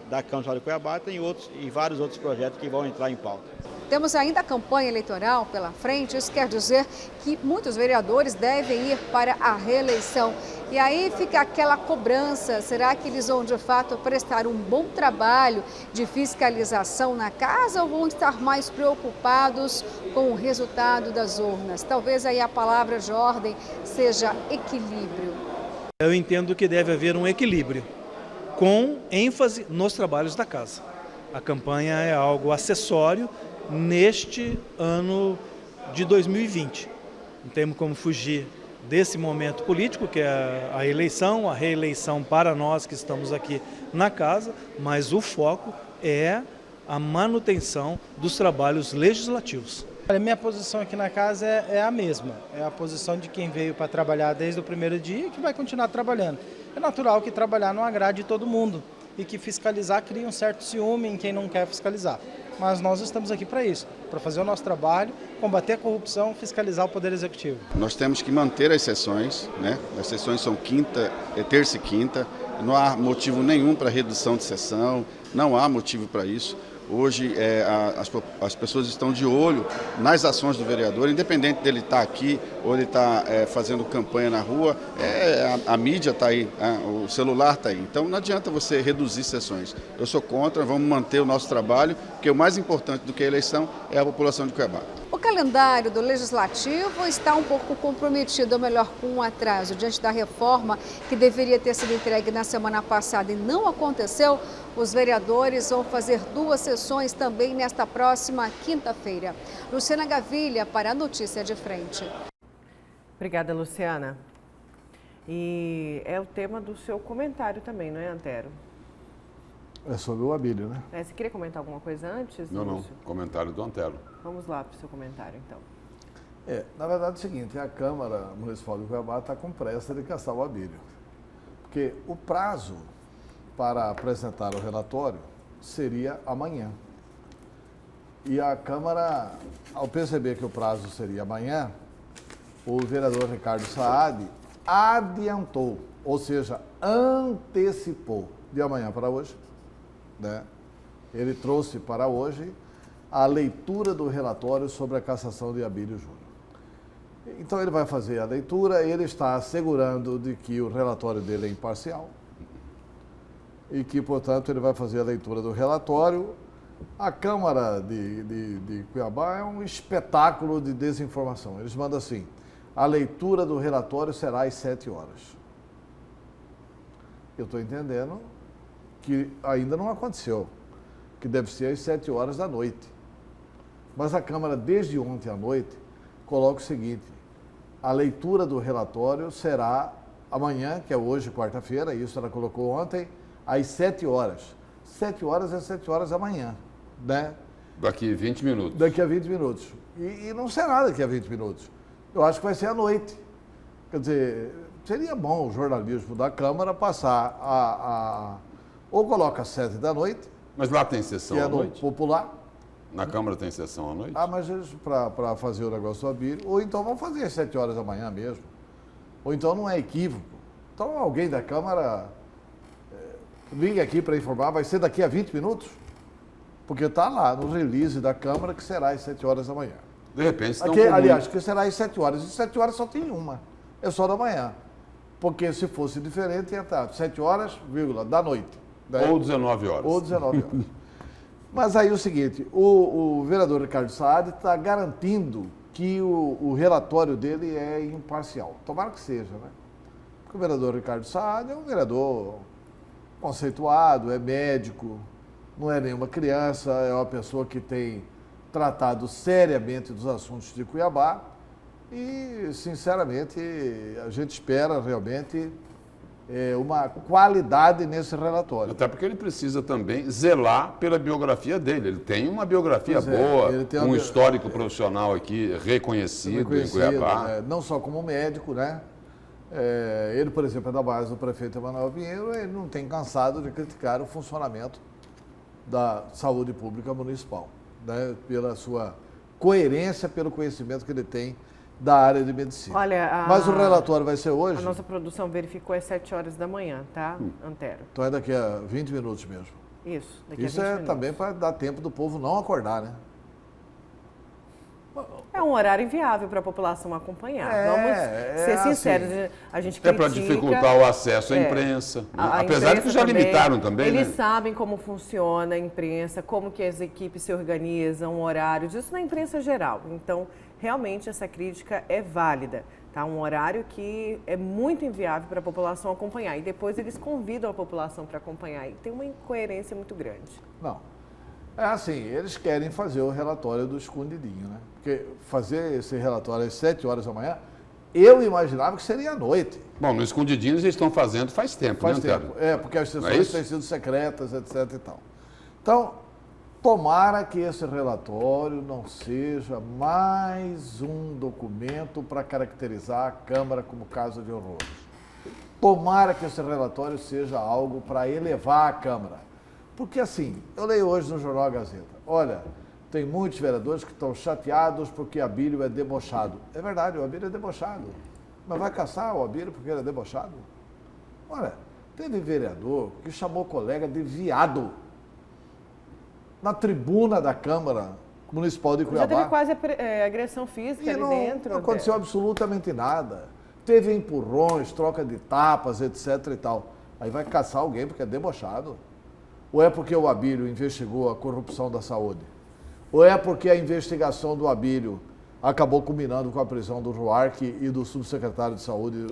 da Câmara de Cuiabá, tem outros e vários outros projetos que vão entrar em pauta. Temos ainda a campanha eleitoral pela frente, isso quer dizer que muitos vereadores devem ir para a reeleição. E aí fica aquela cobrança, será que eles vão de fato prestar um bom trabalho de fiscalização na casa ou vão estar mais preocupados com o resultado das urnas? Talvez aí a palavra de ordem seja equilíbrio. Eu entendo que deve haver um equilíbrio, com ênfase nos trabalhos da casa. A campanha é algo acessório neste ano de 2020. Não temos como fugir desse momento político, que é a eleição, a reeleição para nós que estamos aqui na casa, mas o foco é a manutenção dos trabalhos legislativos. A minha posição aqui na casa é a mesma, é a posição de quem veio para trabalhar desde o primeiro dia e que vai continuar trabalhando. É natural que trabalhar não agrade todo mundo e que fiscalizar cria um certo ciúme em quem não quer fiscalizar. Mas nós estamos aqui para isso, para fazer o nosso trabalho, combater a corrupção, fiscalizar o Poder Executivo. Nós temos que manter as sessões, né? As sessões são terça e quinta, não há motivo nenhum para redução de sessão, não há motivo para isso. Hoje as pessoas estão de olho nas ações do vereador, independente dele estar aqui ou ele estar fazendo campanha na rua, a mídia está aí, o celular está aí. Então não adianta você reduzir sessões. Eu sou contra, vamos manter o nosso trabalho, porque o mais importante do que a eleição é a população de Cuiabá. O calendário do Legislativo está um pouco comprometido, ou melhor, com um atraso. Diante da reforma que deveria ter sido entregue na semana passada e não aconteceu, os vereadores vão fazer 2 sessões também nesta próxima quinta-feira. Luciana Gavilha para a Notícia de Frente. Obrigada, Luciana. E é o tema do seu comentário também, não é, Antero? É sobre o Abílio, né? Você queria comentar alguma coisa antes? Não, Lúcio? comentário do Antero. Vamos lá para o seu comentário, então. Na verdade é o seguinte, a Câmara Municipal de Cuiabá está com pressa de caçar o Abílio. Porque o prazo para apresentar o relatório seria amanhã. E a Câmara, ao perceber que o prazo seria amanhã, o vereador Ricardo Saad adiantou, ou seja, antecipou de amanhã para hoje, né? Ele trouxe para hoje a leitura do relatório sobre a cassação de Abílio Júnior. Então ele vai fazer a leitura, ele está assegurando de que o relatório dele é imparcial e que, portanto, ele vai fazer a leitura do relatório. A Câmara de Cuiabá é um espetáculo de desinformação. Eles mandam assim, a leitura do relatório será às 7 horas. Eu estou entendendo que ainda não aconteceu, que deve ser às 7 horas da noite. Mas a Câmara, desde ontem à noite, coloca o seguinte, a leitura do relatório será amanhã, que é hoje, quarta-feira, isso ela colocou ontem, às 7 horas. 7 horas é 7 horas da manhã, né? Daqui 20 minutos. Daqui a 20 minutos. E não será daqui a 20 minutos. Eu acho que vai ser à noite. Quer dizer, seria bom o jornalismo da Câmara passar ou coloca às 7 da noite, Mas lá tem sessão que é à no noite? popular. Na Câmara tem sessão à noite? Ah, mas para fazer o negócio do Abílio, ou então vamos fazer às 7 horas da manhã mesmo. Ou então não é equívoco. Então alguém da Câmara liga aqui para informar, vai ser daqui a 20 minutos? Porque está lá no release da Câmara que será às 7 horas da manhã. De repente estão Aqui, aliás, que será às 7 horas. E 7 horas só tem uma. É só da manhã. Porque se fosse diferente, ia estar 7 horas, vírgula, da noite. Daí, Ou 19 horas. ou 19 horas. Mas aí o seguinte, o vereador Ricardo Saad está garantindo que o relatório dele é imparcial. Tomara que seja, né? Porque o vereador Ricardo Saad é um vereador conceituado, é médico, não é nenhuma criança, é uma pessoa que tem tratado seriamente dos assuntos de Cuiabá e, sinceramente, a gente espera realmente uma qualidade nesse relatório. Até porque ele precisa também zelar pela biografia dele. Ele tem uma biografia boa, ele tem um histórico profissional aqui reconhecido em Cuiabá. não só como médico, né? Ele, por exemplo, é da base do prefeito Emanuel Pinheiro, ele não tem cansado de criticar o funcionamento da saúde pública municipal, né? Pela sua coerência, pelo conhecimento que ele tem da área de medicina. Olha, mas o relatório vai ser hoje? A nossa produção verificou às 7 horas da manhã, tá, Antero? Então é daqui a 20 minutos mesmo. Isso, daqui Isso a 20 é minutos. também para dar tempo do povo não acordar, né? É um horário inviável para a população acompanhar. Vamos ser assim, sinceros. A gente É para critica, dificultar o acesso à imprensa. a Apesar de que já também, limitaram também, eles né? sabem como funciona a imprensa, como que as equipes se organizam, horários, isso na imprensa geral. Então, realmente, essa crítica é válida. Tá? Um horário que é muito inviável para a população acompanhar. E depois eles convidam a população para acompanhar. E tem uma incoerência muito grande. Não. É assim, eles querem fazer o relatório do escondidinho, né? Porque fazer esse relatório às 7 horas da manhã, eu imaginava que seria à noite. Bom, no escondidinho eles estão fazendo faz tempo, Faz né, tempo. Antero? Porque as Não é sessões isso? têm sido secretas, etc e tal. Então, tomara que esse relatório não seja mais um documento para caracterizar a Câmara como casa de horrores. Tomara que esse relatório seja algo para elevar a Câmara. Porque assim, eu leio hoje no Jornal A Gazeta, olha, tem muitos vereadores que estão chateados porque Abílio é debochado. É verdade, o Abílio é debochado. Mas vai caçar o Abílio porque ele é debochado? Olha, teve vereador que chamou colega de viado na tribuna da Câmara Municipal de Cuiabá. Já teve quase agressão física E ali não, dentro. não aconteceu absolutamente nada. Teve empurrões, troca de tapas, etc e tal. Aí vai caçar alguém porque é debochado. Ou é porque o Abílio investigou a corrupção da saúde? Ou é porque a investigação do Abílio acabou culminando com a prisão do Ruarque e do subsecretário de saúde,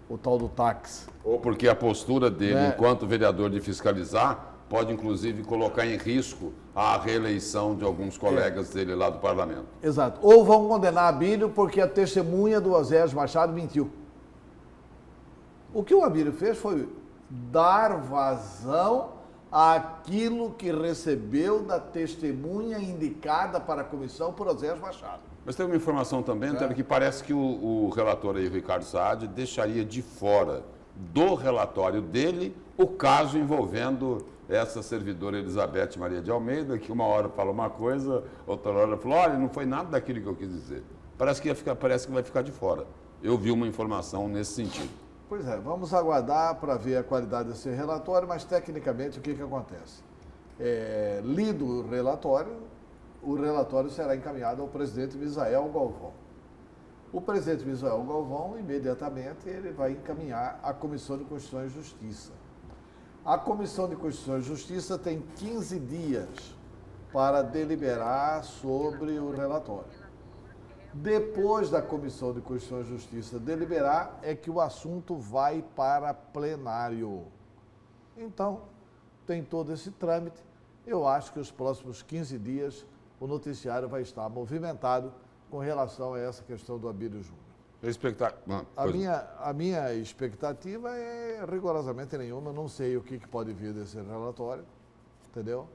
o tal do táxi? Ou porque a postura dele, enquanto vereador, de fiscalizar, pode inclusive colocar em risco a reeleição de alguns colegas dele lá do parlamento. Exato. Ou vão condenar Abílio porque a testemunha do Osés Machado mentiu. O que o Abílio fez foi dar vazão àquilo que recebeu da testemunha indicada para a comissão por Osés Machado. Mas tem uma informação também, Antero, que parece que o relator aí, o Ricardo Saad, deixaria de fora do relatório dele o caso envolvendo essa servidora Elizabeth Maria de Almeida, que uma hora fala uma coisa, outra hora falou, olha, não foi nada daquilo que eu quis dizer. Parece que vai ficar de fora. Eu vi uma informação nesse sentido. Pois é, vamos aguardar para ver a qualidade desse relatório, mas tecnicamente o que acontece? Lido o relatório será encaminhado ao presidente Misael Galvão. O presidente Misael Galvão, imediatamente, ele vai encaminhar à Comissão de Constituição e Justiça. A Comissão de Constituição e Justiça tem 15 dias para deliberar sobre o relatório. Depois da Comissão de Constituição e Justiça deliberar, é que o assunto vai para plenário. Então, tem todo esse trâmite. Eu acho que os próximos 15 dias o noticiário vai estar movimentado com relação a essa questão do Abílio Júnior. A minha expectativa é rigorosamente nenhuma. Eu não sei o que pode vir desse relatório, entendeu?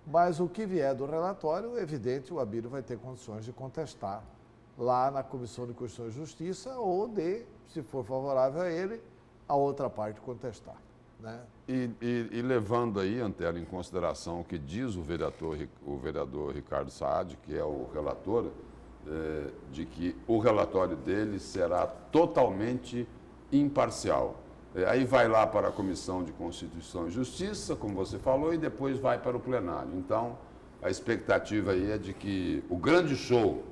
Mas o que vier do relatório, é evidente, o Abílio vai ter condições de contestar lá na Comissão de Constituição e Justiça ou de, se for favorável a ele, a outra parte contestar. né? E levando aí, Antero, em consideração o que diz o vereador Ricardo Saad, que é o relator, de que o relatório dele será totalmente imparcial. Aí vai lá para a Comissão de Constituição e Justiça, como você falou, e depois vai para o plenário. Então, a expectativa aí é de que o grande show,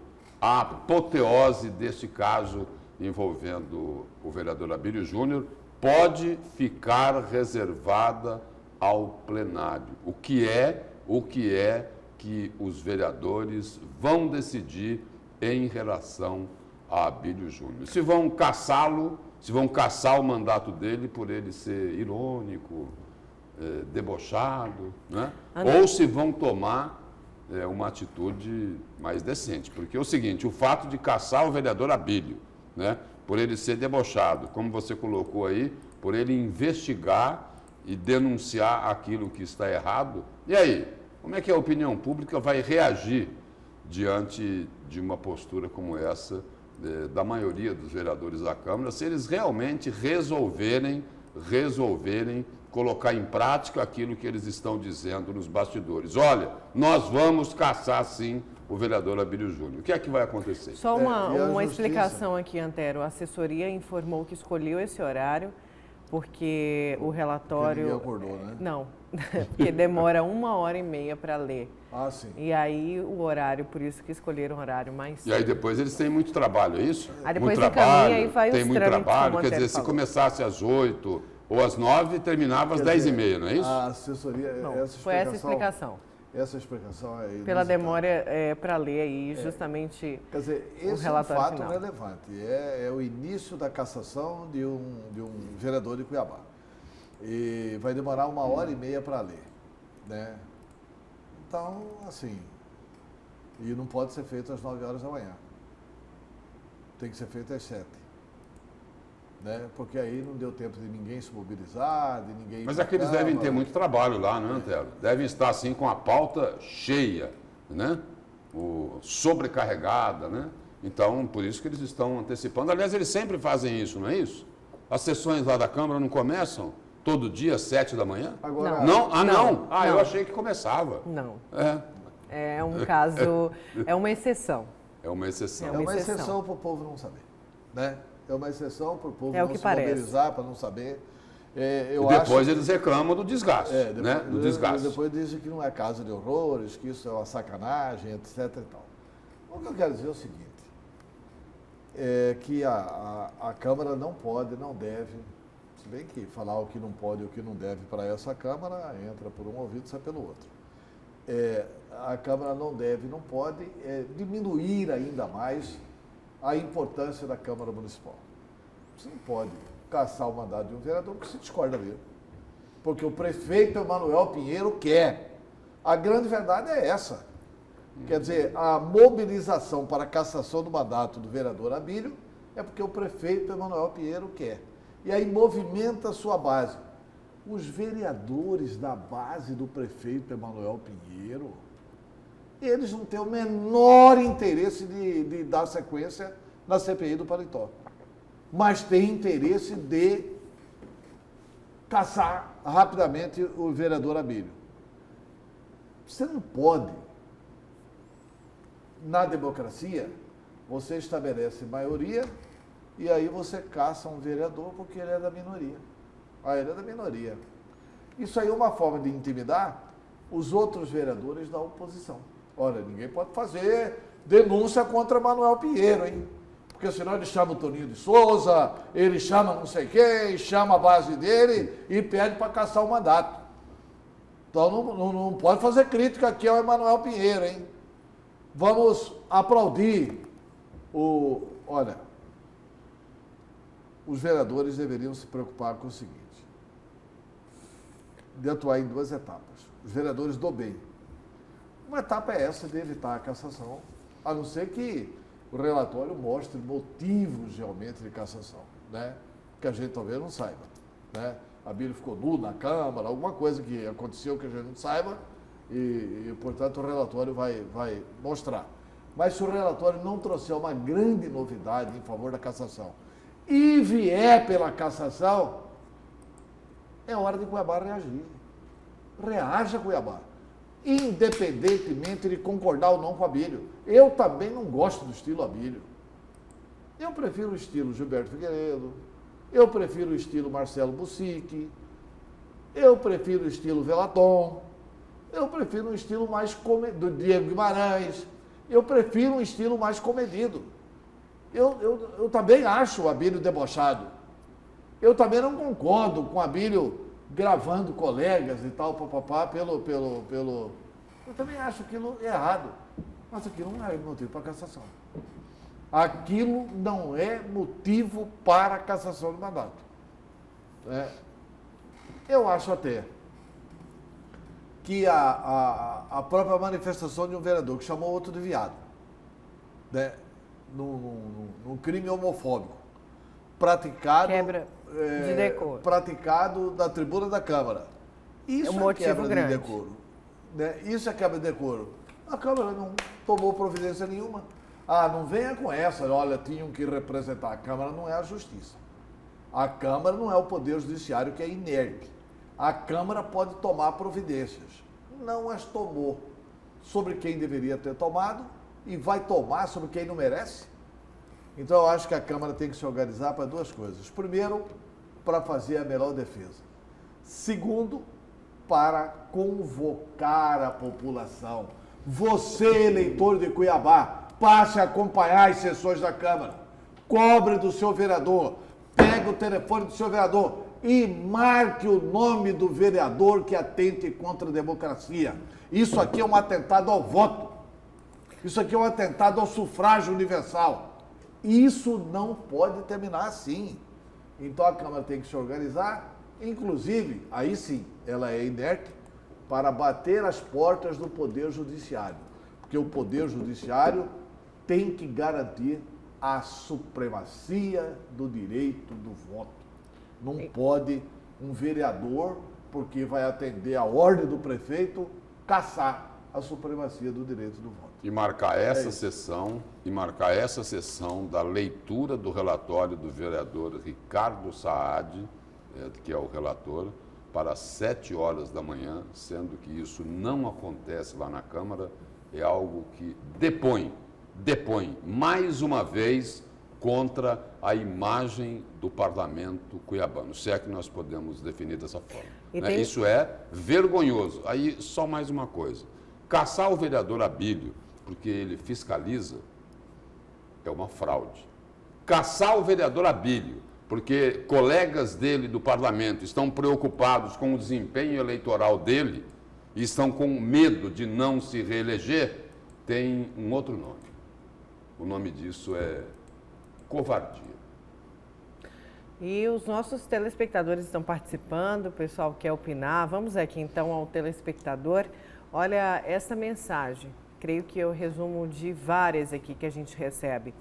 a apoteose deste caso envolvendo o vereador Abílio Júnior, pode ficar reservada ao plenário. O que é que os vereadores vão decidir em relação a Abílio Júnior. Se vão caçá-lo, se vão caçar o mandato dele por ele ser irônico, debochado, né? Ou se vão tomar uma atitude mais decente. Porque é o seguinte, o fato de caçar o vereador Abílio, né, por ele ser debochado, como você colocou aí, por ele investigar e denunciar aquilo que está errado, e aí, como é que a opinião pública vai reagir diante de uma postura como essa da maioria dos vereadores da Câmara, se eles realmente resolverem colocar em prática aquilo que eles estão dizendo nos bastidores? Olha, nós vamos caçar sim o vereador Abílio Júnior. O que é que vai acontecer? Só uma explicação aqui, Antero. A assessoria informou que escolheu esse horário porque o relatório... Porque ninguém acordou, né? Não, porque demora 1h30 para ler. Ah, sim. E aí o horário, por isso que escolheram o horário mais cedo. E aí depois eles têm muito trabalho, é isso? Aí depois muito encaminha e vai tem os muito trâmites, trabalho, como o quer Antero dizer, se falou. começasse às 8 ou às 9, terminava às 10h30, não é isso? A assessoria... Não, foi essa a explicação. Essa explicação é Pela inusitada. demora para ler aí justamente Quer dizer, o esse é um relatório fato final. relevante. É o início da cassação de um vereador de Cuiabá. E vai demorar 1h30 para ler, né? Então, assim, e não pode ser feito às 9h da manhã. Tem que ser feito às 7h. Né? Porque aí não deu tempo de ninguém se mobilizar, de ninguém... Mas é que eles devem ter muito trabalho lá, né, Antero? Devem estar, assim, com a pauta cheia, né? Sobrecarregada, né? Então, por isso que eles estão antecipando. Aliás, eles sempre fazem isso, não é isso? As sessões lá da Câmara não começam todo dia às 7 da manhã? Agora, Não? Ah, não? Ah, não. eu achei que começava. Não. É um caso, é uma exceção. É uma exceção. É uma exceção para o povo não saber, né? É uma exceção para o povo não se mobilizar, para não saber. E depois eles reclamam do desgaste, né? Do desgaste. Depois dizem que não é casa de horrores, que isso é uma sacanagem, etc. e tal. O que eu quero dizer é o seguinte, é que a Câmara não pode, não deve, se bem que falar o que não pode e o que não deve para essa Câmara, entra por um ouvido e sai pelo outro. A Câmara não deve, não pode diminuir ainda mais a importância da Câmara Municipal. Você não pode caçar o mandato de um vereador porque se discorda dele. Porque o prefeito Emanuel Pinheiro quer. A grande verdade é essa. Quer dizer, a mobilização para a cassação do mandato do vereador Abílio é porque o prefeito Emanuel Pinheiro quer. E aí movimenta a sua base. Os vereadores da base do prefeito Emanuel Pinheiro, eles não têm o menor interesse de dar sequência na CPI do Paletó. Mas têm interesse de caçar rapidamente o vereador Abílio. Você não pode, na democracia, você estabelece maioria e aí você caça um vereador porque ele é da minoria. Ele é da minoria. Isso aí é uma forma de intimidar os outros vereadores da oposição. Olha, ninguém pode fazer denúncia contra Emanuel Pinheiro, hein? Porque senão ele chama o Toninho de Souza, ele chama não sei quem, chama a base dele e pede para caçar o mandato. Então não pode fazer crítica aqui ao Emanuel Pinheiro, hein? Vamos aplaudir Olha, os vereadores deveriam se preocupar com o seguinte, de atuar em 2 etapas. Os vereadores do bem. Uma etapa é essa de evitar a cassação, a não ser que o relatório mostre motivos realmente de cassação, né? Que a gente talvez não saiba, né? Abílio ficou nu na Câmara, alguma coisa que aconteceu que a gente não saiba e portanto, o relatório vai mostrar. Mas se o relatório não trouxer uma grande novidade em favor da cassação e vier pela cassação, É hora de Cuiabá reagir. Reaja, Cuiabá. Independentemente de concordar ou não com o Abílio. Eu também não gosto do estilo Abílio. Eu prefiro o estilo Gilberto Figueiredo, eu prefiro o estilo Marcelo Bussic, eu prefiro o estilo Velaton, eu prefiro um estilo mais do Diego Guimarães, eu prefiro um estilo mais comedido. Eu também acho o Abílio debochado. Eu também não concordo com o Abílio gravando colegas e tal, papapá, Eu também acho aquilo errado. Mas aquilo não é motivo para cassação. Aquilo não é motivo para cassação do mandato. Eu acho até que a própria manifestação de um vereador que chamou outro de viado, né, num crime homofóbico, praticado, quebra de decoro, praticado na tribuna da Câmara. Isso é um motivo quebra grande. de decoro. Né? Isso é quebra de decoro. A Câmara não tomou providência nenhuma. Não venha com essa, olha, tinham que representar. A Câmara não é a Justiça. A Câmara não é o Poder Judiciário que é inerte. A Câmara pode tomar providências. Não as tomou sobre quem deveria ter tomado e vai tomar sobre quem não merece. Então, eu acho que a Câmara tem que se organizar para duas coisas. Primeiro, para fazer a melhor defesa. Segundo, para convocar a população. Você, eleitor de Cuiabá, passe a acompanhar as sessões da Câmara. Cobre do seu vereador. Pegue o telefone do seu vereador e marque o nome do vereador que atente contra a democracia. Isso aqui é um atentado ao voto. Isso aqui é um atentado ao sufrágio universal. Isso não pode terminar assim. Então a Câmara tem que se organizar, inclusive, aí sim, ela é inerte, para bater as portas do Poder Judiciário. Porque o Poder Judiciário tem que garantir a supremacia do direito do voto. Não pode um vereador, porque vai atender a ordem do prefeito, caçar a supremacia do direito do voto. E marcar essa sessão da leitura do relatório do vereador Ricardo Saad, que é o relator, para as 7 horas da manhã, sendo que isso não acontece lá na Câmara, é algo que depõe mais uma vez contra a imagem do parlamento cuiabano, se é que nós podemos definir dessa forma. Né? Isso é vergonhoso. Aí, só mais uma coisa. Caçar o vereador Abílio, porque ele fiscaliza, é uma fraude. Caçar o vereador Abílio, porque colegas dele do parlamento estão preocupados com o desempenho eleitoral dele e estão com medo de não se reeleger, tem um outro nome. O nome disso é covardia. E os nossos telespectadores estão participando, o pessoal quer opinar. Vamos aqui então ao telespectador. Olha essa mensagem, creio que é o resumo de várias aqui que a gente recebe.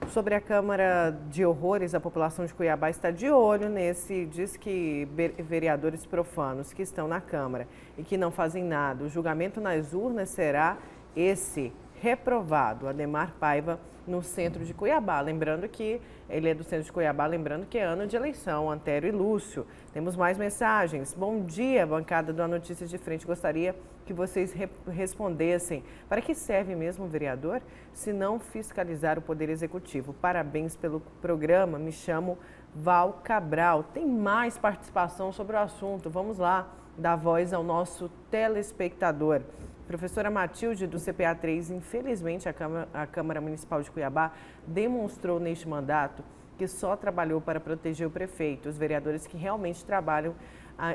Sobre a Câmara de Horrores, a população de Cuiabá está de olho nesse, diz que vereadores profanos que estão na Câmara e que não fazem nada. O julgamento nas urnas será esse, reprovado. Ademar Paiva, no centro de Cuiabá. Lembrando que ele é do centro de Cuiabá, lembrando que é ano de eleição, Antério e Lúcio. Temos mais mensagens. Bom dia, bancada do A Notícias de Frente. Gostaria que vocês respondessem. Para que serve mesmo o vereador se não fiscalizar o Poder Executivo? Parabéns pelo programa. Me chamo Val Cabral. Tem mais participação sobre o assunto. Vamos lá, dar voz ao nosso telespectador. Professora Matilde, do CPA 3, infelizmente a Câmara Municipal de Cuiabá demonstrou neste mandato que só trabalhou para proteger o prefeito. Os vereadores que realmente trabalham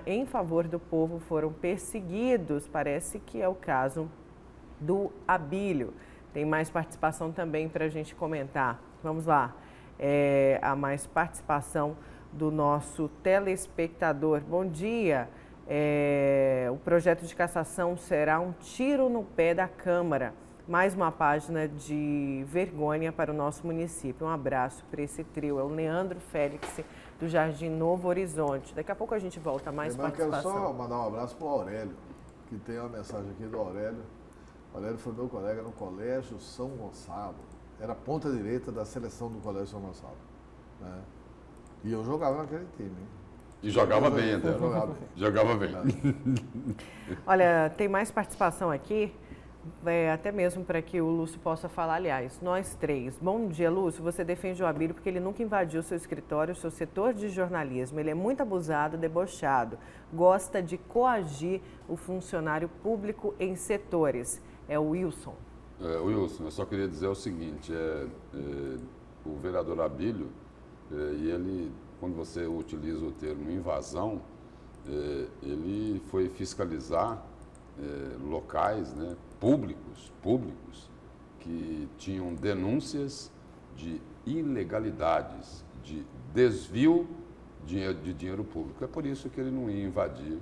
em favor do povo foram perseguidos. Parece que é o caso do Abílio. Tem mais participação também para a gente comentar. Vamos lá. Há mais participação do nosso telespectador. Bom dia. O projeto de cassação será um tiro no pé da Câmara. Mais uma página de vergonha para o nosso município. Um abraço para esse trio. É o Leandro Félix, do Jardim Novo Horizonte. Daqui a pouco a gente volta mais participação. Quero só mandar um abraço para o Aurélio, que tem uma mensagem aqui do Aurélio. O Aurélio foi meu colega no Colégio São Gonçalo. Era ponta direita da seleção do Colégio São Gonçalo. Né? E eu jogava naquele time. Hein? E jogava bem até. Jogava bem. Olha, tem mais participação aqui, até mesmo para que o Lúcio possa falar, aliás, nós três. Bom dia, Lúcio, você defende o Abílio porque ele nunca invadiu seu escritório, seu setor de jornalismo. Ele é muito abusado, debochado, gosta de coagir o funcionário público em setores. É o Wilson. Wilson, eu só queria dizer o seguinte, o vereador Abílio, e ele, quando você utiliza o termo invasão, ele foi fiscalizar locais, né, públicos, que tinham denúncias de ilegalidades, de desvio de dinheiro público. É por isso que ele não ia invadir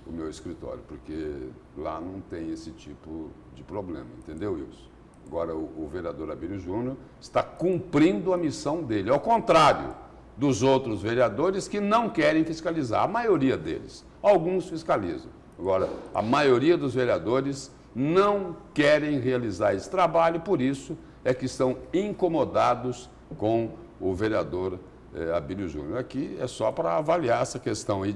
o meu escritório, porque lá não tem esse tipo de problema, entendeu, Wilson? Agora, o vereador Abílio Júnior está cumprindo a missão dele, ao contrário dos outros vereadores que não querem fiscalizar, a maioria deles. Alguns fiscalizam. Agora, a maioria dos vereadores não querem realizar esse trabalho, por isso é que estão incomodados com o vereador Abílio Júnior. Aqui é só para avaliar essa questão aí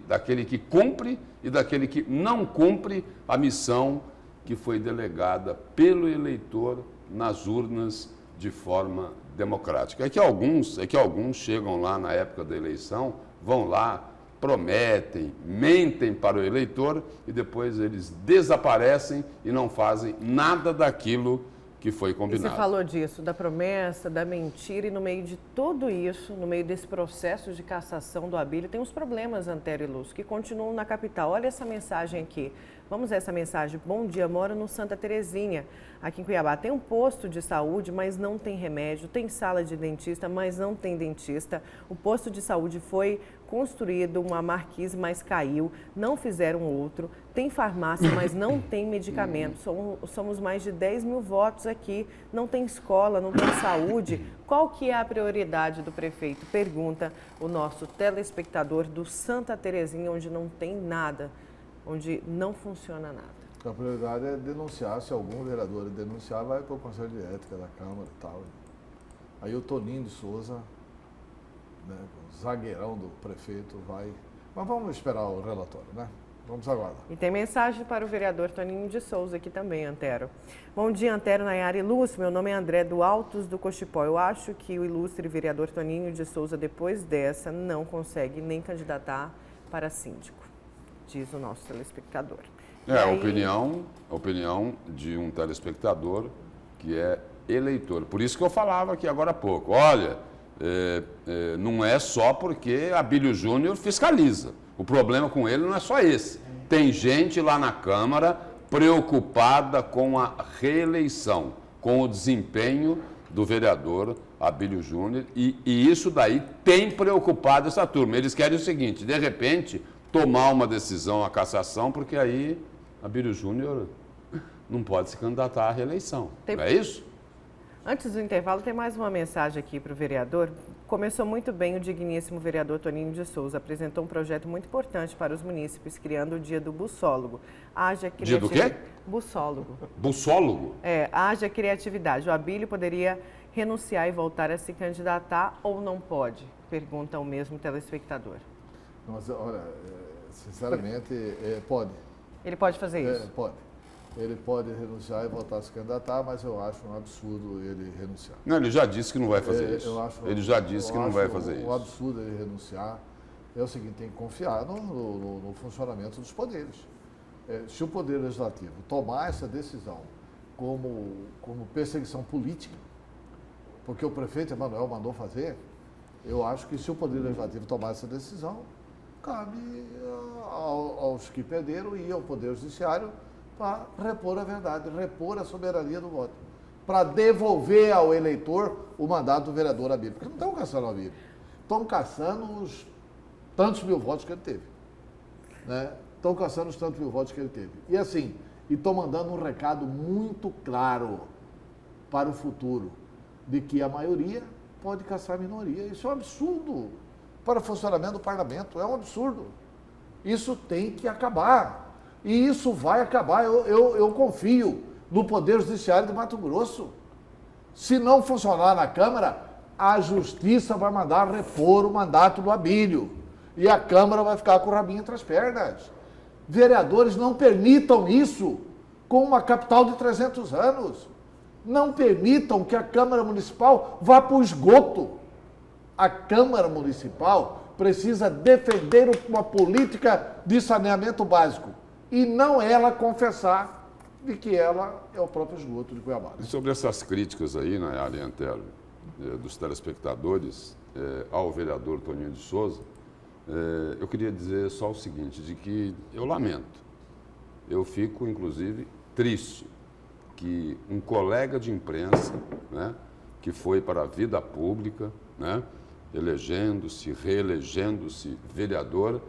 daquele que cumpre e daquele que não cumpre a missão que foi delegada pelo eleitor nas urnas de forma democrática. É que alguns chegam lá na época da eleição, vão lá, prometem, mentem para o eleitor e depois eles desaparecem e não fazem nada daquilo que foi combinado. E você falou disso, da promessa, da mentira, e no meio de tudo isso, no meio desse processo de cassação do Abílio, tem uns problemas, Antero e Lúcio, que continuam na capital. Olha essa mensagem aqui. Vamos a essa mensagem. Bom dia, moro no Santa Terezinha, aqui em Cuiabá. Tem um posto de saúde, mas não tem remédio. Tem sala de dentista, mas não tem dentista. O posto de saúde foi construído, uma marquise, mas caiu. Não fizeram outro. Tem farmácia, mas não tem medicamento. Somos mais de 10 mil votos aqui. Não tem escola, não tem saúde. Qual que é a prioridade do prefeito? Pergunta o nosso telespectador do Santa Terezinha, onde não tem nada, onde não funciona nada. A prioridade é denunciar, se algum vereador denunciar, vai para o Conselho de Ética da Câmara e tal. Aí o Toninho de Souza, né, o zagueirão do prefeito, vai... Mas vamos esperar o relatório, né? Vamos aguardar. E tem mensagem para o vereador Toninho de Souza aqui também, Antero. Bom dia, Antero, Nayara e Lúcio. Meu nome é André, do Altos do Cochipó. Eu acho que o ilustre vereador Toninho de Souza, depois dessa, não consegue nem candidatar para síndico, diz o nosso telespectador. A opinião de um telespectador que é eleitor. Por isso que eu falava aqui agora há pouco. Olha, não é só porque Abílio Júnior fiscaliza. O problema com ele não é só esse. Tem gente lá na Câmara preocupada com a reeleição, com o desempenho do vereador Abílio Júnior, e isso daí tem preocupado essa turma. Eles querem o seguinte, de repente, tomar uma decisão, a cassação, porque aí Abílio Júnior não pode se candidatar à reeleição. Não é isso? Antes do intervalo, tem mais uma mensagem aqui para o vereador. Começou muito bem o digníssimo vereador Toninho de Souza. Apresentou um projeto muito importante para os munícipes, criando o Dia do Buçólogo. Dia do quê? Buçólogo. Buçólogo? Haja criatividade. O Abílio poderia renunciar e voltar a se candidatar ou não pode? Pergunta o mesmo telespectador. Mas, olha, sinceramente, pode. Ele pode fazer isso? Pode. Ele pode renunciar e voltar a se candidatar, mas eu acho um absurdo ele renunciar. Não, ele já disse que não vai fazer isso. Ele já disse que não vai fazer isso. Um absurdo ele renunciar. É o seguinte, tem que confiar no funcionamento dos poderes. Se o Poder Legislativo tomar essa decisão como perseguição política, porque o prefeito Emanuel mandou fazer, eu acho que se o Poder Legislativo tomar essa decisão, cabe aos que perderam e ao Poder Judiciário para repor a verdade, repor a soberania do voto, para devolver ao eleitor o mandato do vereador Abílio. Porque não estão caçando o Abílio, estão caçando os tantos mil votos que ele teve. Né? Estão caçando os tantos mil votos que ele teve. E assim, estão mandando um recado muito claro para o futuro, de que a maioria pode caçar a minoria. Isso é um absurdo para o funcionamento do parlamento, é um absurdo. Isso tem que acabar. E isso vai acabar. Eu confio no Poder Judiciário de Mato Grosso. Se não funcionar na Câmara, a Justiça vai mandar repor o mandato do Abílio. e a Câmara vai ficar com o rabinho entre as pernas. Vereadores, não permitam isso com uma capital de 300 anos. Não permitam que a Câmara Municipal vá para o esgoto. A Câmara Municipal precisa defender uma política de saneamento básico e não ela confessar de que ela é o próprio esgoto de Cuiabá. E sobre essas críticas aí, Nayara e Antero, dos telespectadores ao vereador Toninho de Souza, eu queria dizer só o seguinte, de que eu lamento, eu fico inclusive triste que um colega de imprensa, né, que foi para a vida pública, né, elegendo-se, reelegendo-se vereador,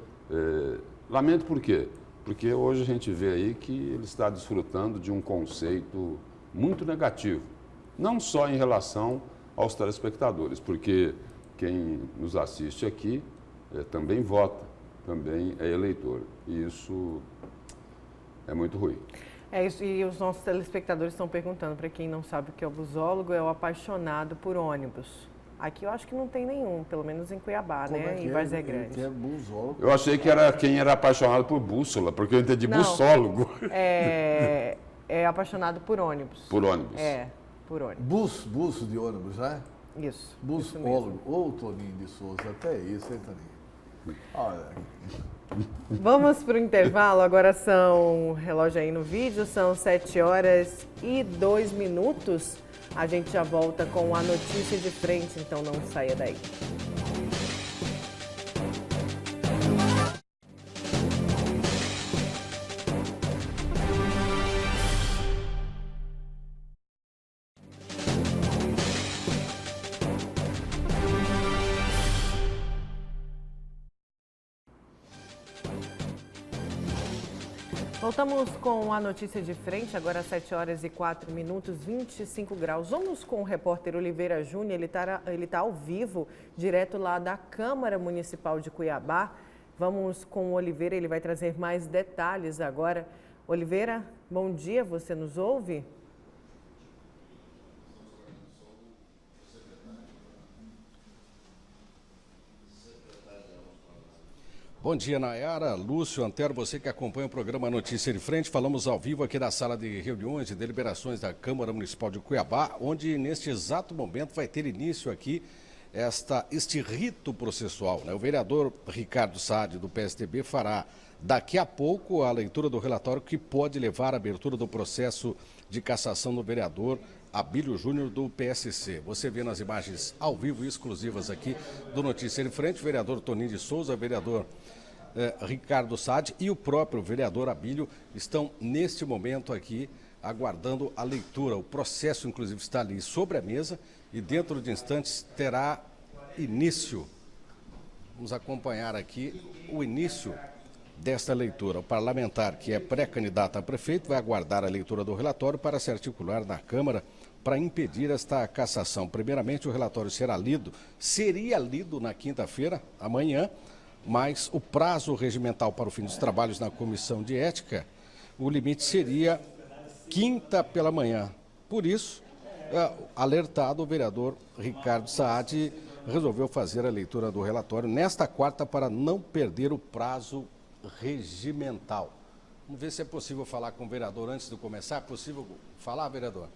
lamento por quê? Porque hoje a gente vê aí que ele está desfrutando de um conceito muito negativo, não só em relação aos telespectadores, porque quem nos assiste aqui também vota, também é eleitor, e isso é muito ruim. É isso, e os nossos telespectadores estão perguntando, para quem não sabe o que é o busólogo, é o apaixonado por ônibus. Aqui eu acho que não tem nenhum, pelo menos em Cuiabá, né? Em Várzea Grande. Eu achei que era quem era apaixonado por bússola, porque eu entendi bussólogo. É apaixonado por ônibus. Por ônibus. Por ônibus. Bus de ônibus, né? Isso. Bussólogo. Ô, Toninho de Souza, até isso, hein, Toninho? Olha. Vamos para o intervalo, agora são, relógio aí no vídeo, são 7h02. A gente já volta com a notícia de frente, então não saia daí. Voltamos com a notícia de frente, agora 7h04, 25 graus. Vamos com o repórter Oliveira Júnior, ele tá ao vivo, direto lá da Câmara Municipal de Cuiabá. Vamos com o Oliveira, ele vai trazer mais detalhes agora. Oliveira, bom dia, você nos ouve? Bom dia, Nayara, Lúcio, Antero, você que acompanha o programa Notícia de Frente. Falamos ao vivo aqui da sala de reuniões e deliberações da Câmara Municipal de Cuiabá, onde neste exato momento vai ter início aqui este rito processual, né? O vereador Ricardo Saad, do PSDB, fará daqui a pouco a leitura do relatório que pode levar à abertura do processo de cassação do vereador Abílio Júnior, do PSC. Você vê nas imagens ao vivo exclusivas aqui do Notícia de Frente, o vereador Toninho de Souza, o vereador Ricardo Saad e o próprio vereador Abílio estão neste momento aqui aguardando a leitura. O processo, inclusive, está ali sobre a mesa e dentro de instantes terá início. Vamos acompanhar aqui o início desta leitura. O parlamentar, que é pré-candidato a prefeito, vai aguardar a leitura do relatório para se articular na Câmara para impedir esta cassação. Primeiramente, o relatório seria lido na quinta-feira, amanhã, mas o prazo regimental para o fim dos trabalhos na Comissão de Ética, o limite seria quinta pela manhã. Por isso, alertado, o vereador Ricardo Saad resolveu fazer a leitura do relatório nesta quarta para não perder o prazo regimental. Vamos ver se é possível falar com o vereador antes de começar. É possível falar, vereador?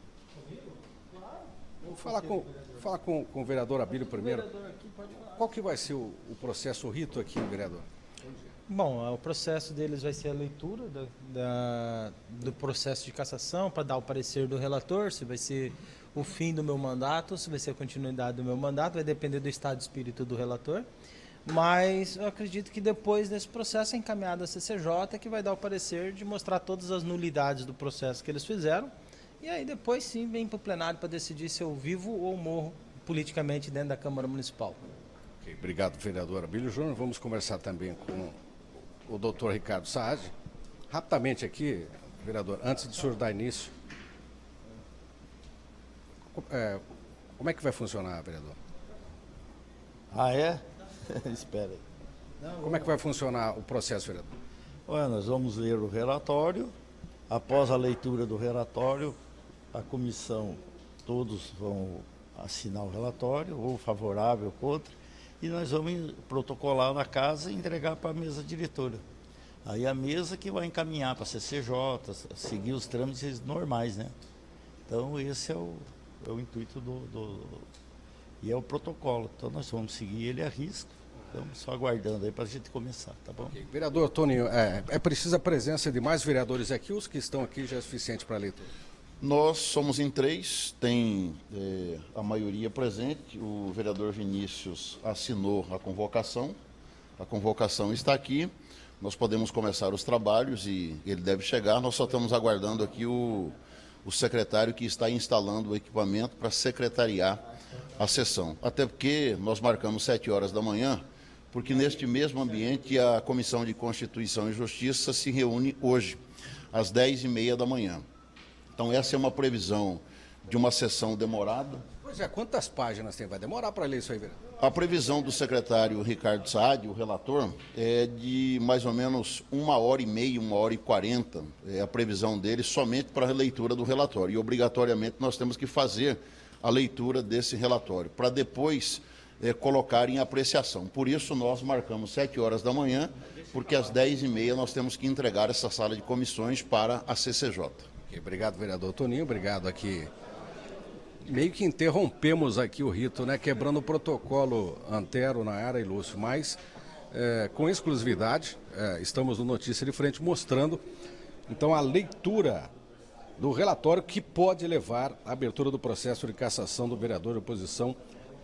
Vou falar com o vereador Abílio primeiro. Qual que vai ser o processo, o rito aqui, vereador? Bom, o processo deles vai ser a leitura do processo de cassação para dar o parecer do relator, se vai ser o fim do meu mandato, se vai ser a continuidade do meu mandato, vai depender do estado de espírito do relator. Mas eu acredito que depois desse processo é encaminhado à CCJ, que vai dar o parecer de mostrar todas as nulidades do processo que eles fizeram. E aí depois sim vem para o plenário para decidir se eu vivo ou morro politicamente dentro da Câmara Municipal. Okay, obrigado, vereador Abílio Júnior. Vamos conversar também com o doutor Ricardo Saad. Rapidamente aqui, vereador, antes de o senhor dar início, como é que vai funcionar, vereador? Espera aí. Como é que vai funcionar o processo, vereador? Olha, nós vamos ler o relatório. Após a leitura do relatório, a comissão, todos vão assinar o relatório, ou favorável ou contra, e nós vamos protocolar na casa e entregar para a mesa diretora. Aí a mesa que vai encaminhar para a CCJ, seguir os trâmites normais, né? Então esse é o intuito e é o protocolo. Então nós vamos seguir ele à risca. Estamos só aguardando aí para a gente começar, tá bom? Okay. Vereador Toninho, é preciso a presença de mais vereadores aqui, os que estão aqui já é suficiente para a leitura? Nós somos em 3, tem a maioria presente, o vereador Vinícius assinou a convocação está aqui, nós podemos começar os trabalhos e ele deve chegar, nós só estamos aguardando aqui o secretário que está instalando o equipamento para secretariar a sessão, até porque nós marcamos 7 horas da manhã, porque neste mesmo ambiente a Comissão de Constituição e Justiça se reúne hoje, às 10h30 da manhã. Então essa é uma previsão de uma sessão demorada. Pois é, quantas páginas tem? Vai demorar para ler isso aí, vereador? A previsão do secretário Ricardo Saad, o relator, é de mais ou menos 1h30, 1h40, é a previsão dele somente para a leitura do relatório. E obrigatoriamente nós temos que fazer a leitura desse relatório, para depois colocar em apreciação. Por isso nós marcamos 7 horas da manhã, porque às 10h30 nós temos que entregar essa sala de comissões para a CCJ. Okay, obrigado, vereador Toninho, obrigado aqui. Meio que interrompemos aqui o rito, né? Quebrando o protocolo Antero, Nayara e Lúcio, mas com exclusividade, estamos no Notícia de Frente mostrando, então, a leitura do relatório que pode levar à abertura do processo de cassação do vereador de oposição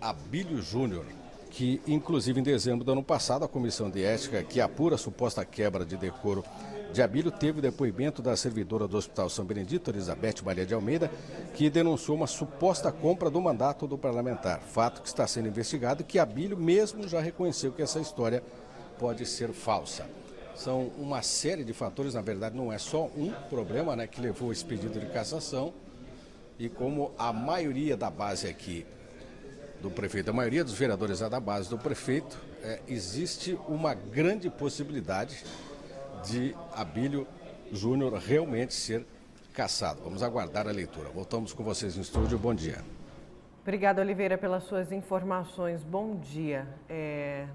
Abílio Júnior, que inclusive em dezembro do ano passado a Comissão de Ética, que apura a suposta quebra de decoro de Abílio, teve depoimento da servidora do Hospital São Benedito, Elizabeth Maria de Almeida, que denunciou uma suposta compra do mandato do parlamentar, fato que está sendo investigado e que Abílio mesmo já reconheceu que essa história pode ser falsa. São uma série de fatores, na verdade não é só um problema, né, que levou esse pedido de cassação, e como a maioria da base aqui do prefeito, a maioria dos vereadores é da base do prefeito, existe uma grande possibilidade de Abílio Júnior realmente ser cassado. Vamos aguardar a leitura. Voltamos com vocês no estúdio. Bom dia. Obrigada, Oliveira, pelas suas informações. Bom dia.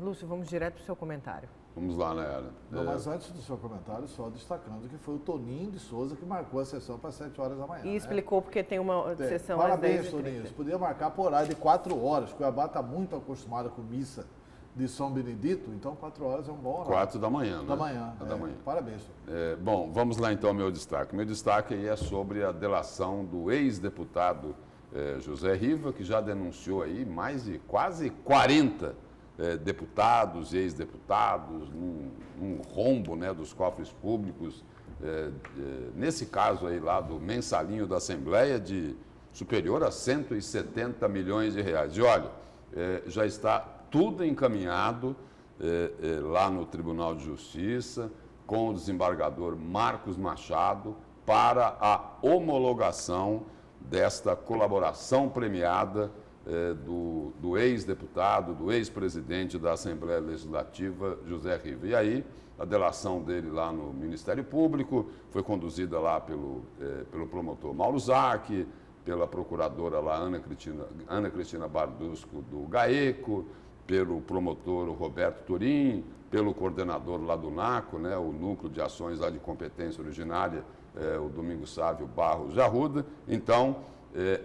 Lúcio, vamos direto para o seu comentário. Vamos lá, Nayara. Não, mas antes do seu comentário, só destacando que foi o Toninho de Souza que marcou a sessão para 7 horas da manhã. E explicou porque tem uma sessão Parabéns, às 10h30. Toninho. Você podia marcar por horário de 4 horas. Cuiabá está muito acostumado com missa de São Benedito, então 4 horas é um bom horário. 4 da manhã, né? Da manhã. Da manhã. Parabéns. Bom, vamos lá então ao meu destaque. Meu destaque aí é sobre a delação do ex-deputado José Riva, que já denunciou aí mais de quase 40 deputados e ex-deputados num rombo, né, dos cofres públicos, nesse caso aí lá do mensalinho da Assembleia de superior a 170 milhões de reais. E olha, já está tudo encaminhado lá no Tribunal de Justiça com o desembargador Marcos Machado para a homologação desta colaboração premiada do ex-deputado, do ex-presidente da Assembleia Legislativa, José Riva. E aí, a delação dele lá no Ministério Público foi conduzida lá pelo promotor Mauro Zac, pela procuradora lá Ana Cristina Bardusco do GAECO, pelo promotor Roberto Turim, pelo coordenador lá do NACO, né, o Núcleo de Ações lá de Competência Originária, o Domingos Sávio Barros de Arruda. Então,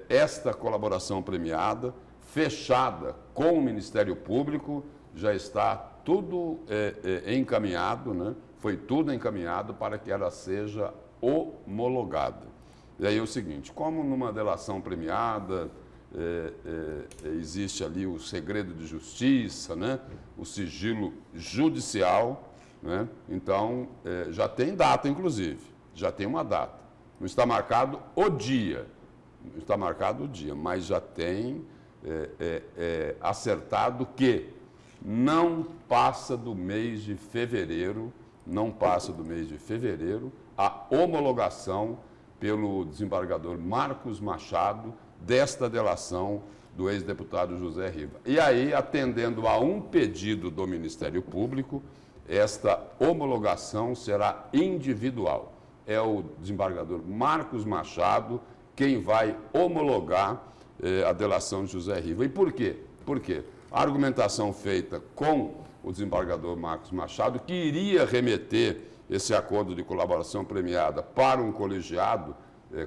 esta colaboração premiada, fechada com o Ministério Público, já está tudo encaminhado, né? Foi tudo encaminhado para que ela seja homologada. E aí é o seguinte, como numa delação premiada, existe ali o segredo de justiça, né? O sigilo judicial, né? Então, já tem data, inclusive, já tem uma data. Não está marcado o dia, mas já tem acertado que não passa do mês de fevereiro, a homologação pelo desembargador Marcos Machado desta delação do ex-deputado José Riva. E aí, atendendo a um pedido do Ministério Público, esta homologação será individual. É o desembargador Marcos Machado quem vai homologar a delação de José Riva. E por quê? Por quê? A argumentação feita com o desembargador Marcos Machado, que iria remeter esse acordo de colaboração premiada para um colegiado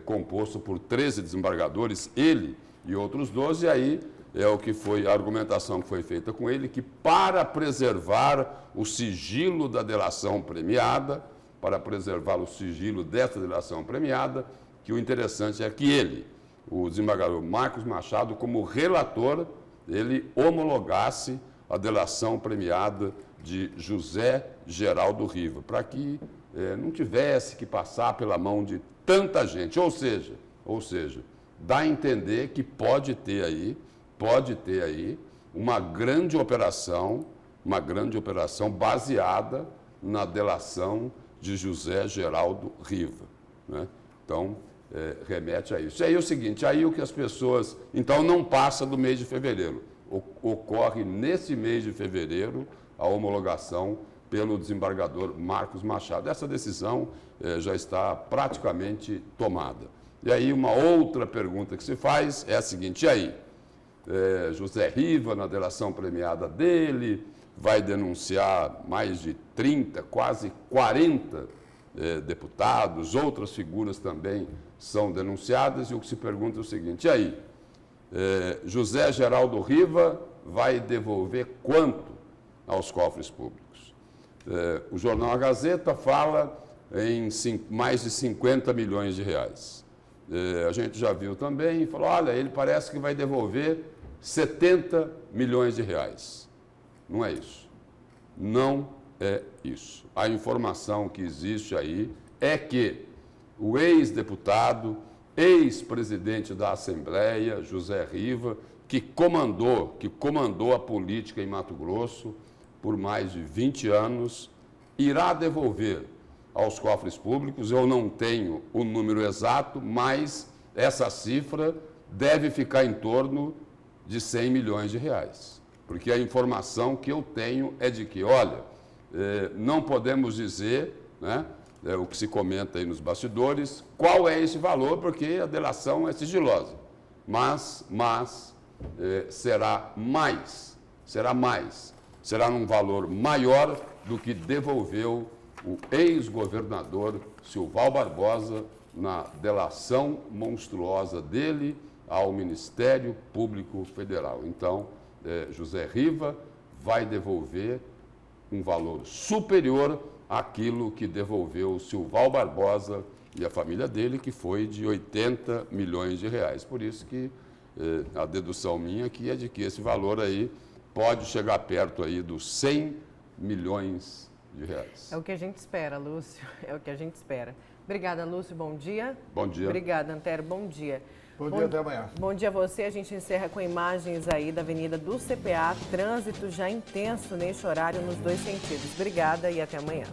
composto por 13 desembargadores, ele e outros 12, e aí é o que foi a argumentação que foi feita com ele, que para preservar o sigilo da delação premiada, para preservar o sigilo dessa delação premiada, que o interessante é que ele, o desembargador Marcos Machado, como relator, ele homologasse a delação premiada de José Geraldo Riva, para que não tivesse que passar pela mão de tanta gente. Ou seja, dá a entender que pode ter aí uma grande operação baseada na delação de José Geraldo Riva, né? Então, remete a isso. E aí é o seguinte, aí o que as pessoas... Então, não passa do mês de fevereiro. Ocorre nesse mês de fevereiro a homologação pelo desembargador Marcos Machado. Essa decisão já está praticamente tomada. E aí uma outra pergunta que se faz é a seguinte, e aí? José Riva, na delação premiada dele, vai denunciar mais de 30, quase 40 deputados, outras figuras também são denunciadas, e o que se pergunta é o seguinte, e aí? José Geraldo Riva vai devolver quanto aos cofres públicos? O jornal A Gazeta fala em mais de 50 milhões de reais. A gente já viu também e falou, olha, ele parece que vai devolver 70 milhões de reais. Não é isso. Não é isso. A informação que existe aí é que o ex-deputado, ex-presidente da Assembleia, José Riva, que comandou a política em Mato Grosso por mais de 20 anos, irá devolver aos cofres públicos, eu não tenho o número exato, mas essa cifra deve ficar em torno de 100 milhões de reais. Porque a informação que eu tenho é de que, olha, não podemos dizer, né, o que se comenta aí nos bastidores, qual é esse valor, porque a delação é sigilosa. Mas será num valor maior do que devolveu o ex-governador Silval Barbosa na delação monstruosa dele ao Ministério Público Federal. Então, José Riva vai devolver um valor superior àquilo que devolveu Silval Barbosa e a família dele, que foi de 80 milhões de reais. Por isso que a dedução minha aqui é de que esse valor aí pode chegar perto aí dos 100 milhões de reais. É o que a gente espera, Lúcio, é o que a gente espera. Obrigada, Lúcio, bom dia. Bom dia. Obrigada, Antero, bom dia. Bom dia, até amanhã. Bom dia a você, a gente encerra com imagens aí da Avenida do CPA, trânsito já intenso neste horário nos dois sentidos. Obrigada e até amanhã.